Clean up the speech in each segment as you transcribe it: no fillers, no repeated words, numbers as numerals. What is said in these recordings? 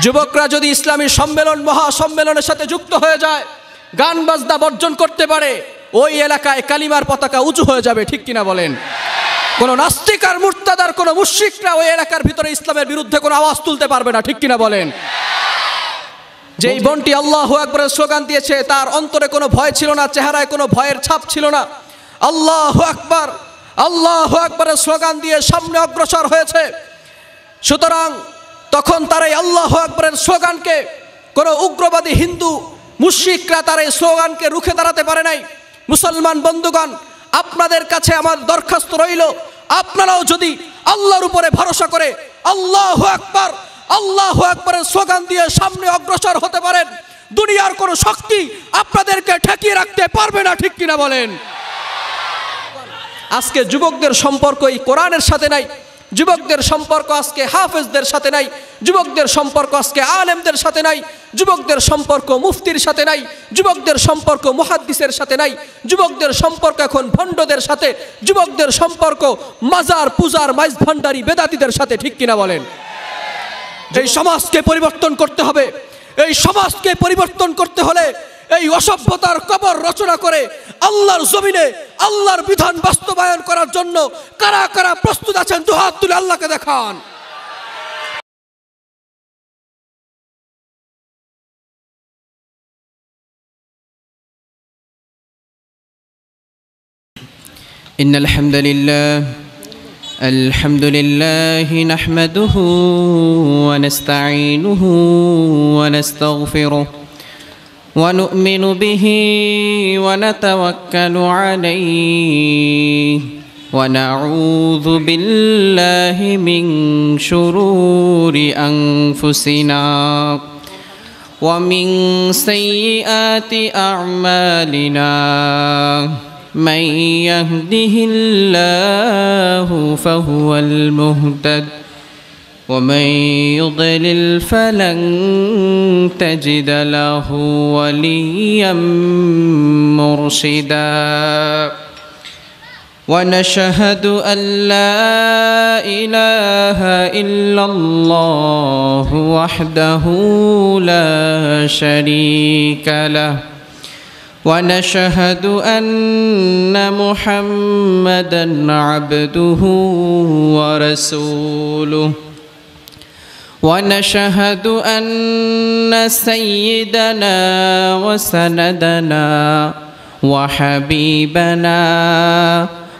যুবকরা যদি ইসলামী সম্মেলন মহাসম্মেলনের সাথে যুক্ত হয়ে যায়, গান বাজনা বর্জন করতে পারে, ওই এলাকায় কালিমার পতাকা উঁচু হয়ে যাবে। ঠিক কিনা বলেন? কোনো নাস্তিক আর মুরতাদার কোনো মুশরিকরা ওই এলাকার ভিতরে ইসলামের বিরুদ্ধে কোনো আওয়াজ তুলতে পারবে না। ঠিক কিনা বলেন? যেই বোনটি আল্লাহু আকবারের স্লোগান দিয়েছে, তার অন্তরে কোনো ভয় ছিল না, চেহারায় কোনো ভয়ের ছাপ ছিল না। আল্লাহু আকবার, আল্লাহু আকবারের স্লোগান দিয়ে সামনে অগ্রসর হয়েছে। সুতরাং তখন তার এই আল্লাহু আকবারের স্লোগানকে কোনো উগ্রবাদী হিন্দু মুশরিকরা তার এই স্লোগানকে রুখে দাঁড়াতে পারে নাই। মুসলমান বন্ধুগণ, আপনাদের কাছে আমার দরখাস্ত রইল, আপনারাও যদি আল্লাহর উপরে ভরসা করে আল্লাহু আকবার, আল্লাহু আকবারের স্লোগান দিয়ে সামনে অগ্রসর হতে পারেন, দুনিয়ার কোনো শক্তি আপনাদেরকে ঠেকিয়ে রাখতে পারবে না। ঠিক কিনা বলেন? আজকে যুবকদের সম্পর্ক এই কোরআনের সাথে নাই, যুবকদের সম্পর্ক আজকে হাফেজদের সাথে নাই, যুবকদের সম্পর্ক আজকে আলেমদের সাথে নাই, যুবকদের সম্পর্ক মুফতির সাথে নাই, যুবকদের সম্পর্ক মুহাদ্দিসের সাথে নাই, যুবকদের সম্পর্ক এখন ভণ্ডদের সাথে, যুবকদের সম্পর্ক মাজার পূজার মাইজ ভান্ডারি বেদাতীদের সাথে। ঠিক কিনা বলেন? এই সমাজকে পরিবর্তন করতে হবে। এই সমাজকে পরিবর্তন করতে হলে এই অসভ্যতার কবর রচনা করে আল্লাহর জমিনে আল্লাহর বিধান বাস্তবায়ন করার জন্য কারা কারা প্রস্তুত আছেন? দুহাত তুলে আল্লাহকে দেখান। ইন্নাল হামদুলিল্লাহ আলহামদুলিল্লাহি নাহমাদুহু ওয়া নাস্তাঈনুহু ওয়া নাস্তাগফিরুহু ونؤمن به ونتوكل عليه ونعوذ بالله من شرور أنفسنا ومن سيئات أعمالنا من يهده الله فهو المهتد ومن يضلل فلن تجد له وليا مرشدا ونشهد أن لا إله إلا الله وحده لا شريك له ونشهد أن محمدا عبده ورسوله ونشهد أن سيدنا وسندنا وحبيبنا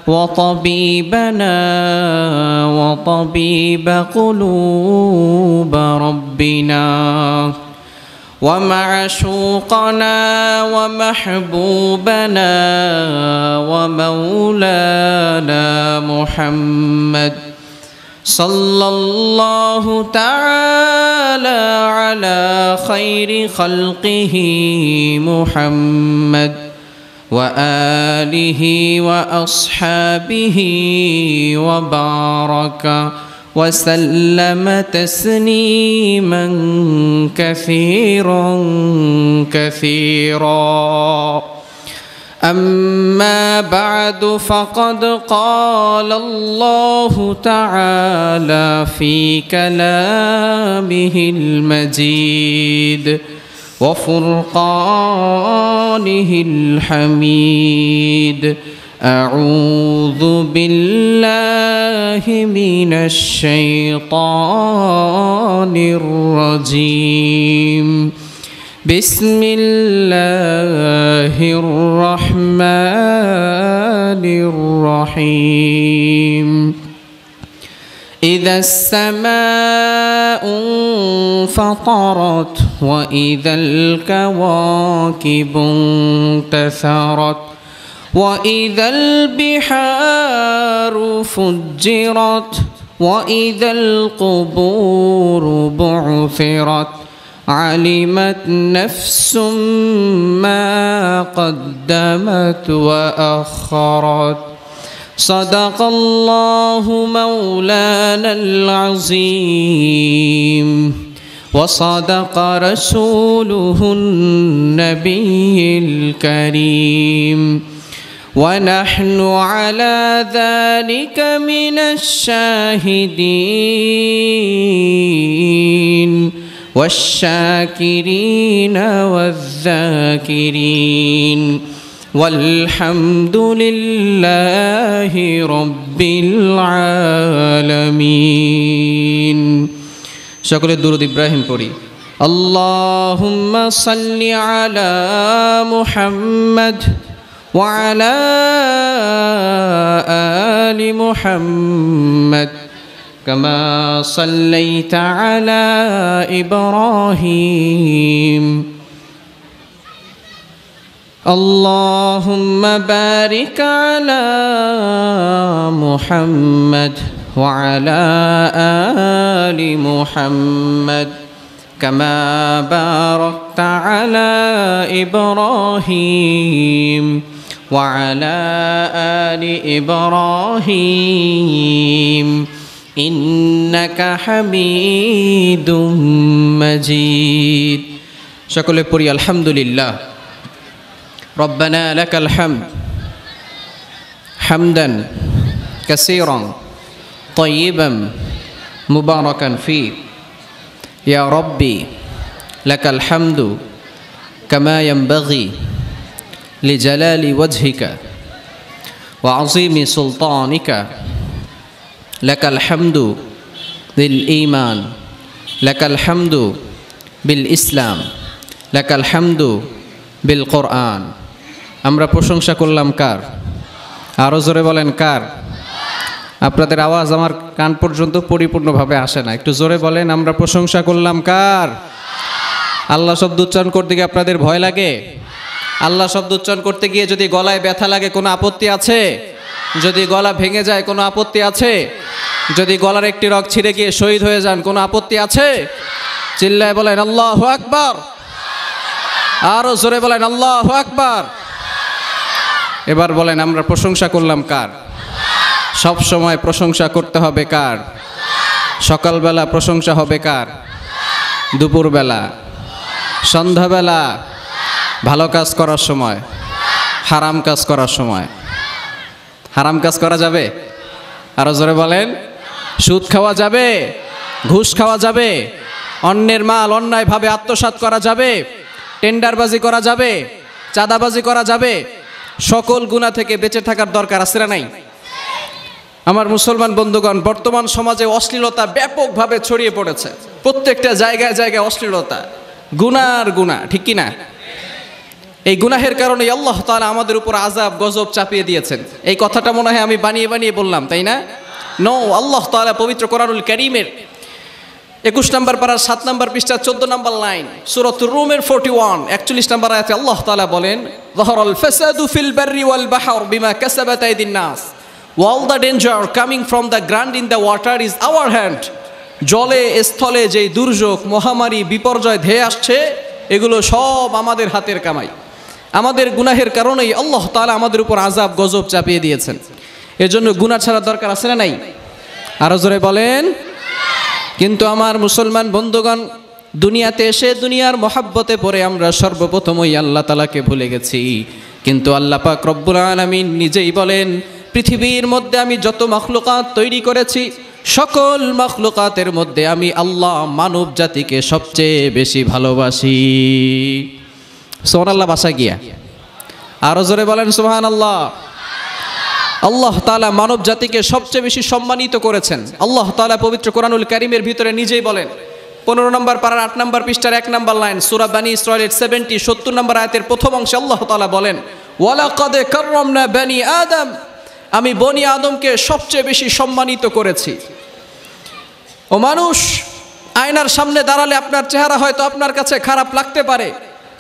وطبيبنا وطبيب قلوب ربنا ومعشوقنا ومحبوبنا ومولانا محمد صلى الله تعالى على خير خلقه محمد وآله وأصحابه وبارك وسلم تسليما كثيرا كثيرا أما بعد فقد قال الله تعالى في كلامه المجيد وفرقانه الحميد أعوذ بالله من الشيطان الرجيم بسم الله الرحمن الرحيم إذا السماء انفطرت وإذا الكواكب انتثرت وإذا البحار فجرت وإذا القبور بعثرت علمت نفس ما قدمت وأخرت صدق الله مولانا العظيم وصدق رسوله النبي الكريم ونحن على ذلك من الشاهدين والشاكرين والذاكرين والحمد لله رب العالمين সকলে দুরূদ ইব্রাহিম পড়ি اللهم صل على محمد وعلى آل محمد كما صليت على إبراهيم اللهم بارك على محمد وعلى آل محمد كما باركت على إبراهيم وعلى آل إبراهيم إنك حميد مجيد সকলে পড়ি আলহামদুলিল্লাহ ربنا لك الحمد حمدا كثيرا طيبا مباركا فيه يا ربي لك الحمد كما ينبغي لجلال وجهك وعظيم سلطانك لك الحمد بالإيمان لك الحمد بالإسلام لك الحمد بالقرآن আমরা প্রশংসা করলাম কার? আরো জোরে বলেন কার? আপনাদের আওয়াজ আমার কান পর্যন্ত পরিপূর্ণভাবে আসে না, একটু জোরে বলেন আমরা প্রশংসা করলাম কার? আল্লাহ শব্দ উচ্চারণ করতে গিয়ে আপনাদের ভয় লাগে? আল্লাহ শব্দ উচ্চারণ করতে গিয়ে যদি গলায় ব্যথা লাগে কোনো আপত্তি আছে? যদি গলা ভেঙে যায় কোনো আপত্তি আছে? যদি গলার একটি রগ ছিঁড়ে গিয়ে শহীদ হয়ে যান কোনো আপত্তি আছে? চিল্লায় বলেন আল্লাহু আকবার, আরো জোরে বলেন আল্লাহু আকবার। এবার বলেন আমরা প্রশংসা করলাম কার? সব সময় প্রশংসা করতে হবে কার? সকালবেলা প্রশংসা হবে কার? দুপুরবেলা, সন্ধ্যাবেলা, ভালো কাজ করার সময়, হারাম কাজ করার সময়। হারাম কাজ করা যাবে? আরো জোরে বলেন। সুদ খাওয়া যাবে? ঘুষ খাওয়া যাবে? অন্যের মাল অন্যায়ভাবে আত্মসাৎ করা যাবে? টেন্ডারবাজি করা যাবে? চাঁদাবাজি করা যাবে? সকল গুনাহ থেকে বেঁচে থাকার দরকার আছে না নাই? আমার মুসলমান বন্ধুগণ, বর্তমান সমাজে অশ্লীলতা ব্যাপকভাবে ছড়িয়ে পড়েছে। প্রত্যেকটা জায়গায় জায়গায় অশ্লীলতা, গুনার গুনাহ, ঠিক কি না? এই গুনাহের কারণে আল্লাহ তাআলা আমাদের উপর আযাব গজব চাপিয়ে দিয়েছেন। এই কথাটা মনে হয় আমি বানিয়ে বানিয়ে বললাম, তাই না? নো, আল্লাহ তাআলা পবিত্র কোরআনুল কারীমের 21 নম্বর পারার 7 নম্বর পৃষ্ঠা 14 নম্বর লাইন, সূরাতুর রুমের 41 নম্বর আয়াতে আল্লাহ তাআলা বলেন, যাহারাল ফাসাদু ফিল বাররি ওয়াল বাহর বিমা কাসাবাত আইদিন নাস, all the danger coming from the ground in the water is our hand. জলে স্থলে যেই দুর্যোগ, মহামারী, বিপর্যয় ধেয়ে আসছে, এগুলো সব আমাদের হাতের কামাই। আমাদের গুনাহের কারণেই আল্লাহ তাআলা আমাদের উপর আযাব গজব চাপিয়ে দিয়েছেন। এজন্য গুনাহ ছাড়া দরকার আছে না নাই? আরো জোরে বলেন। কিন্তু আমার মুসলমান বন্ধুগণ, দুনিয়াতে এসে দুনিয়ার মহাব্বতে পড়ে আমরা সর্বপ্রথমই আল্লাহ তাআলাকে ভুলে গেছি। কিন্তু আল্লাহ পাক রব্বুল আলামিন নিজেই বলেন, পৃথিবীর মধ্যে আমি যত মাখলুকাত তৈরি করেছি, সকল মাখলুকাতের মধ্যে আমি আল্লাহ মানব জাতিকে সবচেয়ে বেশি ভালোবাসি। সুবহানাল্লাহ বাসা গিয়া আরো জোরে বলেন সুবহানাল্লাহ। আল্লাহ তাআলা মানব জাতিকে সবচেয়ে বেশি সম্মানিত করেছেন। আল্লাহ তাআলা পবিত্র কোরআনুল কারীমের ভিতরে নিজেই বলেন, 15 নম্বর পারার 8 নম্বর পৃষ্ঠার 1 নম্বর লাইন, সূরা বনী ইসরাঈল 70 নম্বর আয়াতের প্রথম অংশে আল্লাহ তাআলা বলেন, ওয়ালাকাদ কাররামনা বনী আদম, আমি বনী আদমকে সবচেয়ে বেশি সম্মানিত করেছি। ও মানুষ, আয়নার সামনে দাঁড়ালে আপনার চেহারা হয়তো আপনার কাছে খারাপ লাগতে পারে,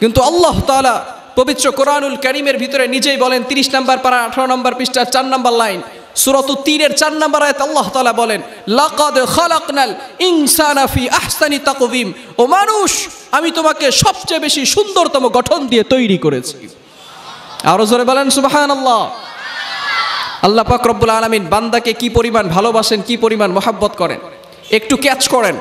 কিন্তু আল্লাহ তাআলা পবিত্র কোরআনুল কারীমের ভিতরে নিজেই বলেন, 30 নম্বর পারা 18 নম্বর পৃষ্ঠার 4 নম্বর লাইন, সূরাতুত তিনের 4 নম্বর আয়াত আল্লাহ তাআলা বলেন, লাকাদ খালাকনাল ইনসানা ফি আহসানি তাকওয়িম, ও মানুষ, আমি তোমাকে সবচেয়ে বেশি সুন্দরতম গঠন দিয়ে তৈরি করেছি। আরো জোরে বলেন সুবহানাল্লাহ। আল্লাহ পাক রব্বুল আলামিন বান্দাকে কি পরিমাণ ভালোবাসেন, কি পরিমাণ মহব্বত করেন, একটু ক্যাচ করেন।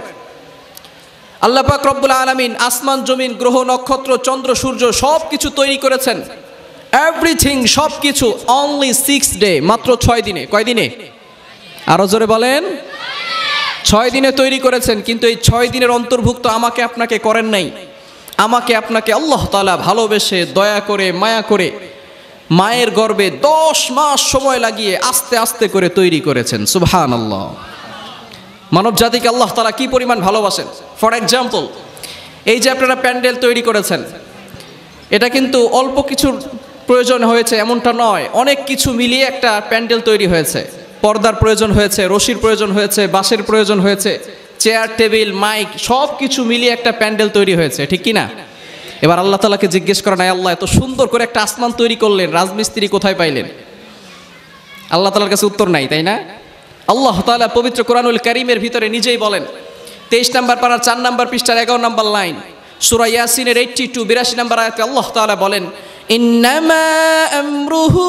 আল্লাহ পাক রব্বুল আলামিন আসমান জমিন গ্রহ নক্ষত্র চন্দ্র সূর্য সব কিছু তৈরি করেছেন, এভরিথিং, সব কিছু অনলি 6 ডে, মাত্র 6 দিনে। কয় দিনে? আরো জোরে বলেন। 6 দিনে তৈরি করেছেন, কিন্তু এই 6 দিনের অন্তর্ভুক্ত আমাকে আপনাকে করেন নাই। আমাকে আপনাকে আল্লাহ তাআলা ভালোবেসে দয়া করে মায়া করে মায়ের গর্ভে 10 মাস সময় লাগিয়ে আস্তে আস্তে করে তৈরি করেছেন। সুবহানাল্লাহ। মানব জাতিকে আল্লাহ তাআলা কি পরিমাণ ভালোবাসেন। ফর এক্সাম্পল, এই যে আপনারা প্যান্ডেল তৈরি করেছেন, এটা কিন্তু অল্প কিছুর প্রয়োজন হয়েছে এমনটা নয়, অনেক কিছু মিলিয়ে একটা প্যান্ডেল তৈরি হয়েছে। পর্দার প্রয়োজন হয়েছে, রশির প্রয়োজন হয়েছে, বাঁশের প্রয়োজন হয়েছে, চেয়ার টেবিল মাইক সব কিছু মিলিয়ে একটা প্যান্ডেল তৈরি হয়েছে, ঠিক কি না? এবার আল্লাহ তাআলাকে জিজ্ঞেস করা নাই, আল্লাহ এত সুন্দর করে একটা আসমান তৈরি করলেন, রাজমিস্ত্রি কোথায় পাইলেন? আল্লাহ তাআলার কাছে উত্তর নাই, তাই না? আল্লাহ তাআলা পবিত্র কোরআনুল কারীমের ভিতরে নিজেই বলেন, 23 নম্বর পারার 4 নম্বর পৃষ্ঠার 11 নম্বর লাইন, সূরা ইয়াসিনের 82 নম্বর আয়াতে আল্লাহ তাআলা বলেন, ইন্নামা আমরুহু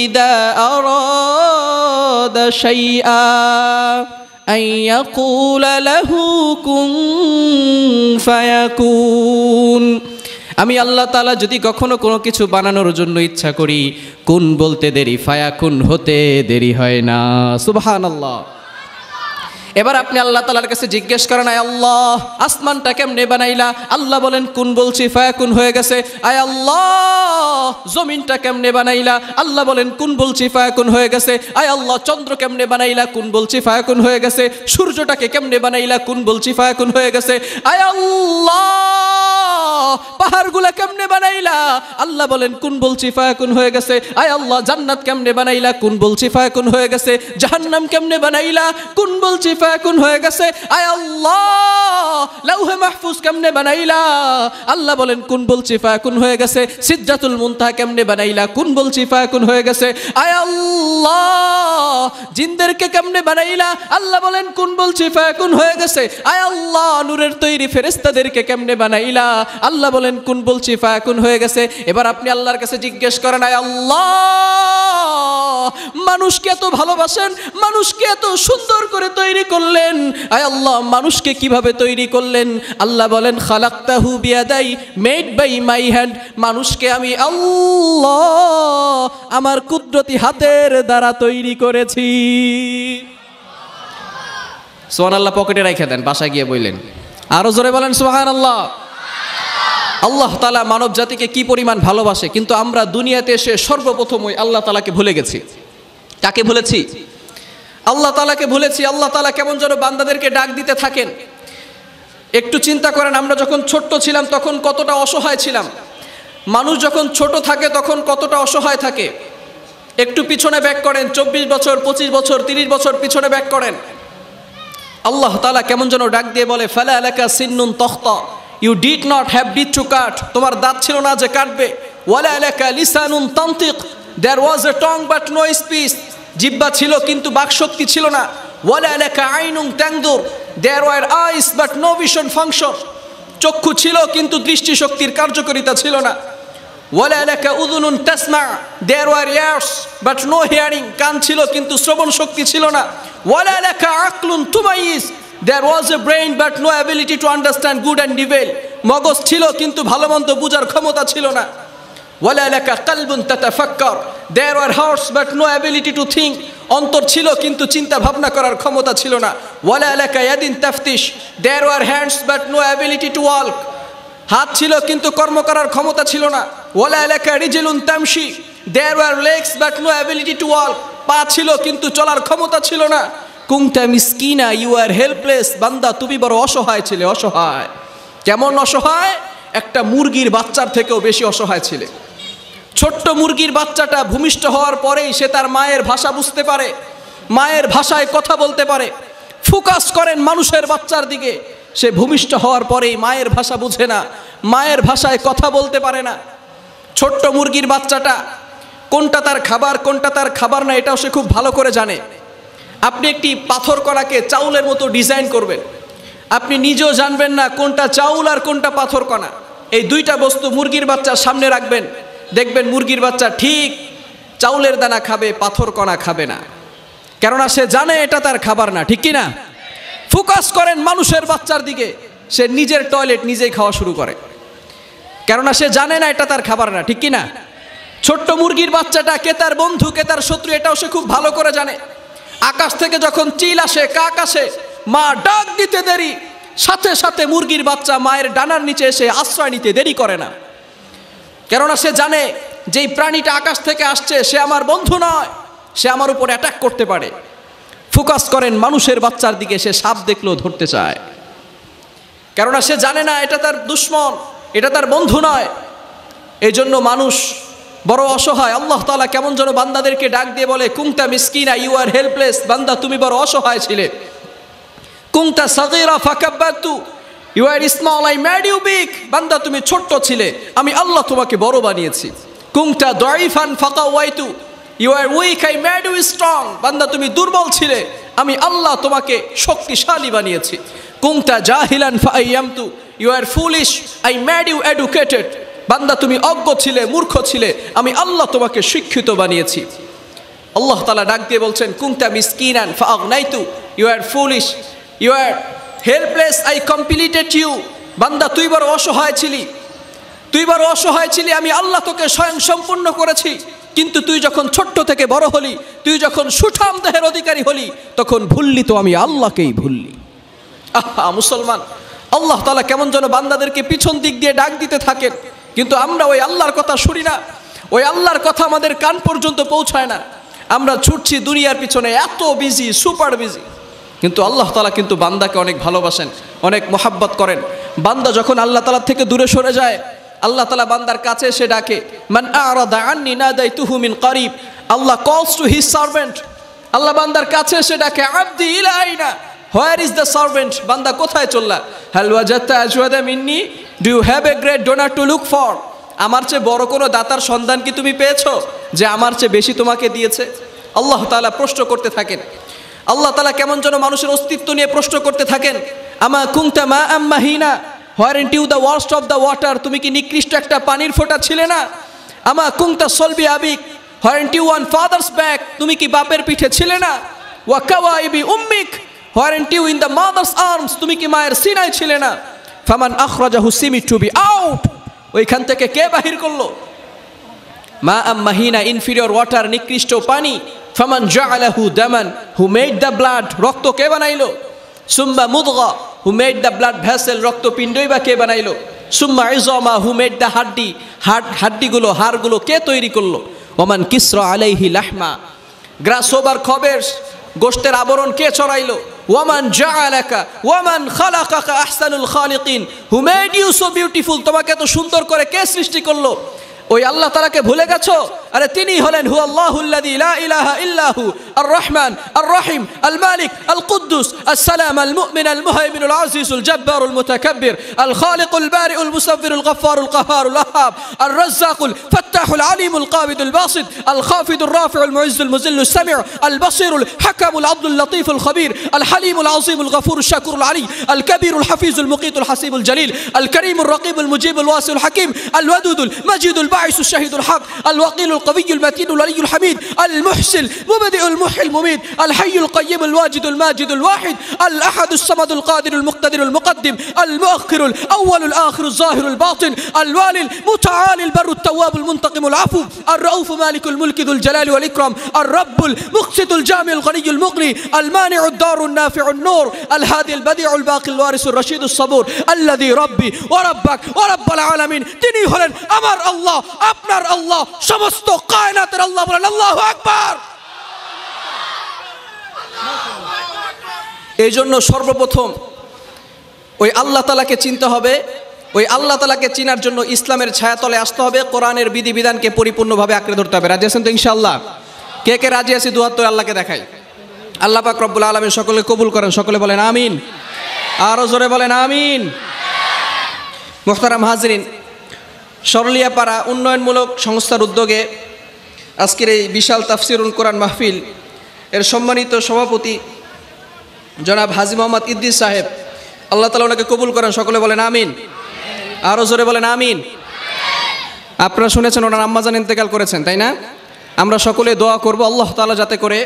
ইযা আরাদা শাইআ আন ইয়াকুলা লাহু কুন ফায়াকুন। আমি আল্লাহ তাআলা যদি কখনো কোনো কিছু বানানোর জন্য ইচ্ছা করি, কুন বলতে দেরি, ফায়াকুন হতে দেরি হয় না। সুবহানাল্লাহ। এবার আপনি আল্লাহ তাআলার কাছে জিজ্ঞেস করেন, আয় আল্লাহ আসমানটা কেমনে বানাইলা? আল্লাহ বলেন কুন বলছি ফায়াকুন হয়ে গেছে। আয় আল্লাহ জমিনটা কেমনে বানাইলা? আল্লাহ বলেন কুন বলছি ফায়াকুন হয়ে গেছে। আয় আল্লাহ চন্দ্র কেমনে বানাইলা? কুন বলছি ফায়াকুন হয়ে গেছে। সূর্যটাকে কেমনে বানাইলা? কুন বলছি ফায়াকুন হয়ে গেছে। আয় আল্লাহ পাহাড়গুলা কেমনে বানাইলা? আল্লাহ বলেন কুন বলছি ফায়াকুন হয়ে গেছে। আয় আল্লাহ জান্নাত কেমনে বানাইলা? কুন বলছি ফায়াকুন হয়ে গেছে। জাহান্নাম কেমনে বানাইলা? কুন বলছি ফায়াকুন হয়ে গেছে। আয় আল্লাহ লাউহে মাহফুজ কেমনে বানাইলা? আল্লাহ বলেন কুন বলছি ফায়াকুন হয়ে গেছে। সিদরাতুল মুনতাহা কেমনে বানাইলা? কুন বলছি ফায়াকুন হয়ে গেছে। আয় আল্লাহ জিনদেরকে কেমনে বানাইলা? আল্লাহ বলেন কুন বলছি ফায়াকুন হয়ে গেছে। আয় আল্লাহ নূরের তৈরি ফেরেশতাদেরকে কেমনে বানাইলা? আল্লাহ বলেন কুন বলছি ফায়াকুন হয়ে গেছে। এবার আপনি আল্লাহর কাছে জিজ্ঞেস করেন, আয় আল্লাহ মানুষকে এত ভালোবাসেন, মানুষকে এত সুন্দর করে তৈরি করলেন, আয় আল্লাহ মানুষকে কিভাবে তৈরি করলেন? আল্লাহ বলেন খালাকতাহু বিয়াদাই, মেড বাই মাই হ্যান্ড। মানুষকে আমি আল্লাহ আমার কুদরতি হাতের দ্বারা তৈরি করেছি। সুবহানাল্লাহ পকেটে রেখে দেন, বাসায় গিয়ে বললেন। আরো জোরে বলেন সুবহানাল্লাহ। আল্লাহ তাআলা মানব জাতিকে কি পরিমাণ ভালোবাসে, কিন্তু আমরা দুনিয়াতে এসে সর্বপ্রথম ওই আল্লাহ তাআলাকে ভুলে গেছি। কাকে ভুলেছি? আল্লাহ তাআলাকে ভুলেছি। আল্লাহ তাআলা কেমন যেন বান্দাদেরকে ডাক দিতে থাকেন। একটু চিন্তা করেন, আমরা যখন ছোট্ট ছিলাম তখন কতটা অসহায় ছিলাম। মানুষ যখন ছোট থাকে তখন কতটা অসহায় থাকে। একটু পিছনে ব্যাক করেন, 24 বছর 25 বছর 30 বছর পিছনে ব্যাক করেন। আল্লাহ তাআলা কেমন যেন ডাক দিয়ে বলে, ফালা আলাকা সিন্নুন তখতা, you did not have did to cut, তোমার দাঁত ছিল না যে কাটবে। ওয়ালা আলাকা লিসানুন তানতিক, দেয়ার ওয়াজ এ টং বাট নো স্পিচ, জিহ্বা ছিল কিন্তু বাকশক্তি ছিল না। ওয়ালা আলাকা আইনুন তানদুর, there were eyes but no vision function, চক্ষু ছিল কিন্তু দৃষ্টিশক্তির কার্যকারিতা ছিল না। ওয়ালা আলাকা উযুনুন তাসমা, there were ears but no hearing, কান ছিল কিন্তু শ্রবণ শক্তি ছিল না। ওয়ালা আলাকা আকলুন তুমাইয়িজ, there was a brain but no ability to understand good and evil, মগজ ছিল কিন্তু ভালো মন্দ বুঝার ক্ষমতা ছিল না। ওয়ালা লাকা কলবুন তাতাফাক্কার, there were hearts but no ability to think, অন্তর ছিল কিন্তু চিন্তা ভাবনা করার ক্ষমতা ছিল না। ওয়ালা লাকা ইয়াদিন তাফতিশ, there were hands but no ability to walk, হাত ছিল কিন্তু কর্ম করার ক্ষমতা ছিল না। ওয়ালা লাকা রিজলুন তামশি, there were legs but no ability to walk, পা ছিল কিন্তু চলার ক্ষমতা ছিল না। কুনতা মিসকিনা, ইউ আর হেল্পলেস, বান্দা তুমি বড় অসহায় ছিলে, অসহায়। কেমন অসহায়? একটা মুরগির বাচ্চার থেকেও বেশি অসহায় ছিলে। ছোট্ট মুরগির বাচ্চাটা ভূমিষ্ঠ হওয়ার পরেই সে তার মায়ের ভাষা বুঝতে পারে, মায়ের ভাষায় কথা বলতে পারে। ফোকাস করেন মানুষের বাচ্চার দিকে, সে ভূমিষ্ঠ হওয়ার পরেই মায়ের ভাষা বুঝে না, মায়ের ভাষায় কথা বলতে পারে না। ছোট্ট মুরগির বাচ্চাটা কোনটা তার খাবার কোনটা তার খাবার না এটাও সে খুব ভালো করে জানে। আপনি একটি পাথর কণাকে চাউলের মতো ডিজাইন করবেন, আপনি নিজেও জানবেন না কোনটা চাউল আর কোনটা পাথর কণা। এই দুইটা বস্তু মুরগির বাচ্চার সামনে রাখবেন, দেখবেন মুরগির বাচ্চা ঠিক চাউলের দানা খাবে, পাথর কণা খাবে না, কেননা সে জানে এটা তার খাবার না, ঠিক কি না? ফোকাস করেন মানুষের বাচ্চার দিকে, সে নিজের টয়লেট নিজেই খাওয়া শুরু করে, কেননা সে জানে না এটা তার খাবার না, ঠিক কি না? ছোট্ট মুরগির বাচ্চাটা কে তার বন্ধু কে তার শত্রু এটাও সে খুব ভালো করে জানে। আকাশ থেকে যখন চিল আসে, কাক আসে, মা ডাক দিতে দেরি, সাথে সাথে মুরগির বাচ্চা মায়ের ডানার নিচে এসে আশ্রয় নিতে দেরি করে না। কেননা সে জানে যেই প্রাণীটা আকাশ থেকে আসছে সে আমার বন্ধু নয়, সে আমার উপর অ্যাটাক করতে পারে। ফোকাস করেন মানুষের বাচ্চার দিকে, সে সাপ দেখলেও ধরতে চায়, কেননা সে জানে না এটা তার দুশ্মন, এটা তার বন্ধু নয়। এই জন্য মানুষ বড় অসহায়। আল্লাহ তাআলা কেমন যেন বান্দাদেরকে ডাক দিয়ে বলে, কুংতা মিসকিনা, ইউ আর হেল্পলেস। বান্দা তুমি বড় অসহায় ছিলে। কুংতা সাগীরা ফাকাব্বাতু, you are small, I made you big. বান্দা তুমি ছোট্ট ছিলে, আমি আল্লাহ তোমাকে বড় বানিয়েছি। কুংতা দাঈফান ফাকাওয়াইতু, you are weak, I made you strong. বান্দা তুমি দুর্বল ছিলে, আমি আল্লাহ তোমাকে শক্তিশালী বানিয়েছি। কুংতা জাহিলান ফাআইয়ামতু, you are foolish, I made you educated. বান্দা তুমি অজ্ঞ ছিলে, মূর্খ ছিলে, আমি আল্লাহ তোমাকে শিক্ষিত বানিয়েছি। আল্লাহ তাআলা ডাক দিয়ে বলছেন, কুংতা মিসকিনান ফাআগনাইতু, you are foolish, you are helpless, I completed you. বান্দা তুই বড় অসহায় ছিলি, তুই বড় অসহায় ছিলি, আমি আল্লাহ তোকে স্বয়ং সম্পূর্ণ করেছি। কিন্তু তুই যখন ছোট্ট থেকে বড় হলি, তুই যখন সুঠাম দেহের অধিকারী হলি, তখন ভুললি তো আমি আল্লাহকেই ভুললি। আহা মুসলমান, আল্লাহ তাআলা কেমন যেন বান্দাদেরকে পিছন দিক দিয়ে ডাক দিতে থাকেন, কিন্তু আমরা ওই আল্লাহর কথা শুনি না, ওই আল্লাহর কথা আমাদের কান পর্যন্ত পৌঁছায় না। আমরা ছুটছি দুনিয়ার পিছনে, এত বিজি, সুপার বিজি। কিন্তু আল্লাহ তাআলা কিন্তু বান্দাকে অনেক ভালোবাসেন, অনেক মোহাব্বত করেন। বান্দা যখন আল্লাহ তাআলা থেকে দূরে সরে যায়, আল্লাহ তাআলা বান্দার কাছে এসে ডাকে, মান আ'রাদা আন্নি নাদাইতুহু মিন করিব। আল্লাহ কলস টু হিজ সার্ভেন্ট। আল্লাহ বান্দার কাছে এসে ডাকে, আবদি ইলা আইনা, হোয়ার ইজ দ্য সার্ভেন্ট। বান্দা কোথায় চললা? হাল ওয়াজাদতা আজওয়াদা মিন্নি, do you have a great donor to look for. আমার চেয়ে বড় কোনো দাতার সন্ধান কি তুমি পেয়েছো যে আমার চেয়ে বেশি তোমাকে দিয়েছে? আল্লাহ তাআলা প্রশ্ন করতে থাকেন। আল্লাহ তাআলা কেমন যেন মানুষের অস্তিত্ব নিয়ে প্রশ্ন করতে থাকেন। আমা কুনতা মা আম্মাহিনা, weren't you the worst of the water. তুমি কি নিকৃষ্ট একটা পানির ফোঁটা ছিলে না? আমা কুনতা সলবি আবিক, weren't you one father's back. তুমি কি বাপের পিঠে ছিলে না? ওয়া কাওয়াইবি উম্মিক, weren't you in the mother's arms. তুমি কি মায়ের সিনায় ছিলে না? ফামান আখরাজাহু সিমি টু বি আউট, ওইখান থেকে কে বাহির করলো? মা আম্মাহিনা, ইনফিরিয়র ওয়াটার, নিকৃষ্ট পানি। ফামান জাআলাহু দামান, হু মেড দ্য ব্লাড, রক্ত কে বানাইলো? সুম্মা মুদগা, who made the blood vessel, রক্তপিণ্ডই বা কে বানাইলো? সুম্মা ইজামা, হু মেড দ্য হাড্ডি, হাড্ডিগুলো, হাড়গুলো কে তৈরি করলো? ওমান কিসরা আলাইহি লাহমা, গ্রাস ওভার খবের, গোশতের আবরণ কে চড়াইলো? ওয়ামান জাআলাকা ওয়ামান খালাকাকা আহসানুল খালিকিন, who made you so beautiful. তোমাকে তো সুন্দর করে কে সৃষ্টি করলো? ওই আল্লাহ তাআলাকে ভুলে গেছো? আরে তিনি হলেন হু আল্লাহুল্লাযী লা ইলাহা ইল্লাহু, আর রহমান, আর রহিম, আল মালিক, আল কুদ্দুস, আসসালাম, আল মুমিন, আল মুহাইমিন, আল আজিজ, আল জব্বার, আল মুতাকাব্বির, আল খালিক, আল বারি, আল মুসাব্বির, আল গফফার, আল কাহার, আল ওয়াহাব, আর রাজ্জাক, আল ফাত্তাহ, আল আলিম, আল কাবিদ, আল বাসিত, আল খাফিদ, আল রাফি, আল মুইজ্জ, আল মুজিল, আল সামি', আল বাসির, আল হাকাম, আল আদল, আল লতিফ, আল খবীর, আল হালিম, আল আযীম, আল গফুর, আল শাকুর, আল আলী, আল কবীর, আল হাফিজ, আল মুকিত, আল হাসিব, আল জলিল, আল করিম, আল রকিব, আল মুজিব, আল ওয়াসি, আল হাকিম, আল ওয়াদুদ, আল মাজিদ, আল বাঈস, আল শাহীদ, আল হক, الوقيل القوي المتين الولي الحميد المحسن مبدئ المحيي المميت الحي القيم الواجد الماجد الواحد الأحد الصمد القادر المقتدر المقدم المؤخر الأول الآخر الظاهر الباطن الوالي المتعالي البر التواب المنتقم العفو الرؤوف مالك الملك ذو الجلال والإكرام الرب المقسط الجامع الغني المغني المانع الدار النافع النور الهادي البديع الباقي الوارث الرشيد الصبور الذي ربي وربك ورب العالمين। তিনি হলেন আমার আল্লাহ, আপনার আল্লাহ, সমস্ত কায়নাতের আল্লাহ। বলেন আল্লাহু আকবার। এই জন্য সর্বপ্রথম ওই আল্লাহ তাআলাকে চিনতে হবে। ওই আল্লাহ তাআলাকে চিনার জন্য ইসলামের ছায়াতলে আসতে হবে, কোরআনের বিধিবিধানকে পরিপূর্ণভাবে আঁকড়ে ধরতে হবে। রাজি আছেন তো ইনশাআল্লাহ? কে কে রাজি আছি দুহাত তুলে আল্লাহকে দেখাই। আল্লাহ পাক রব্বুল আলামিন সকলে কবুল করেন। সকলে বলেন আমিন। আরো জোরে বলেন আমিন। মুহতারাম হাজরিন, সরলিয়াপাড়া উন্নয়নমূলক সংস্থার উদ্যোগে আজকের এই বিশাল তাফসিরুল কোরআন মাহফিল এর সম্মানিত সভাপতি জনাব হাজী মোহাম্মদ ইদ্রিস সাহেব, আল্লাহ তাআলা ওনাকে কবুল করেন। সকলে বলেন আমিন। আরও জোরে বলেন আমিন। আপনারা শুনেছেন ওনার আম্মাজান ইন্তেকাল করেছেন, তাই না? আমরা সকলে দোয়া করব আল্লাহ তাআলা যাতে করে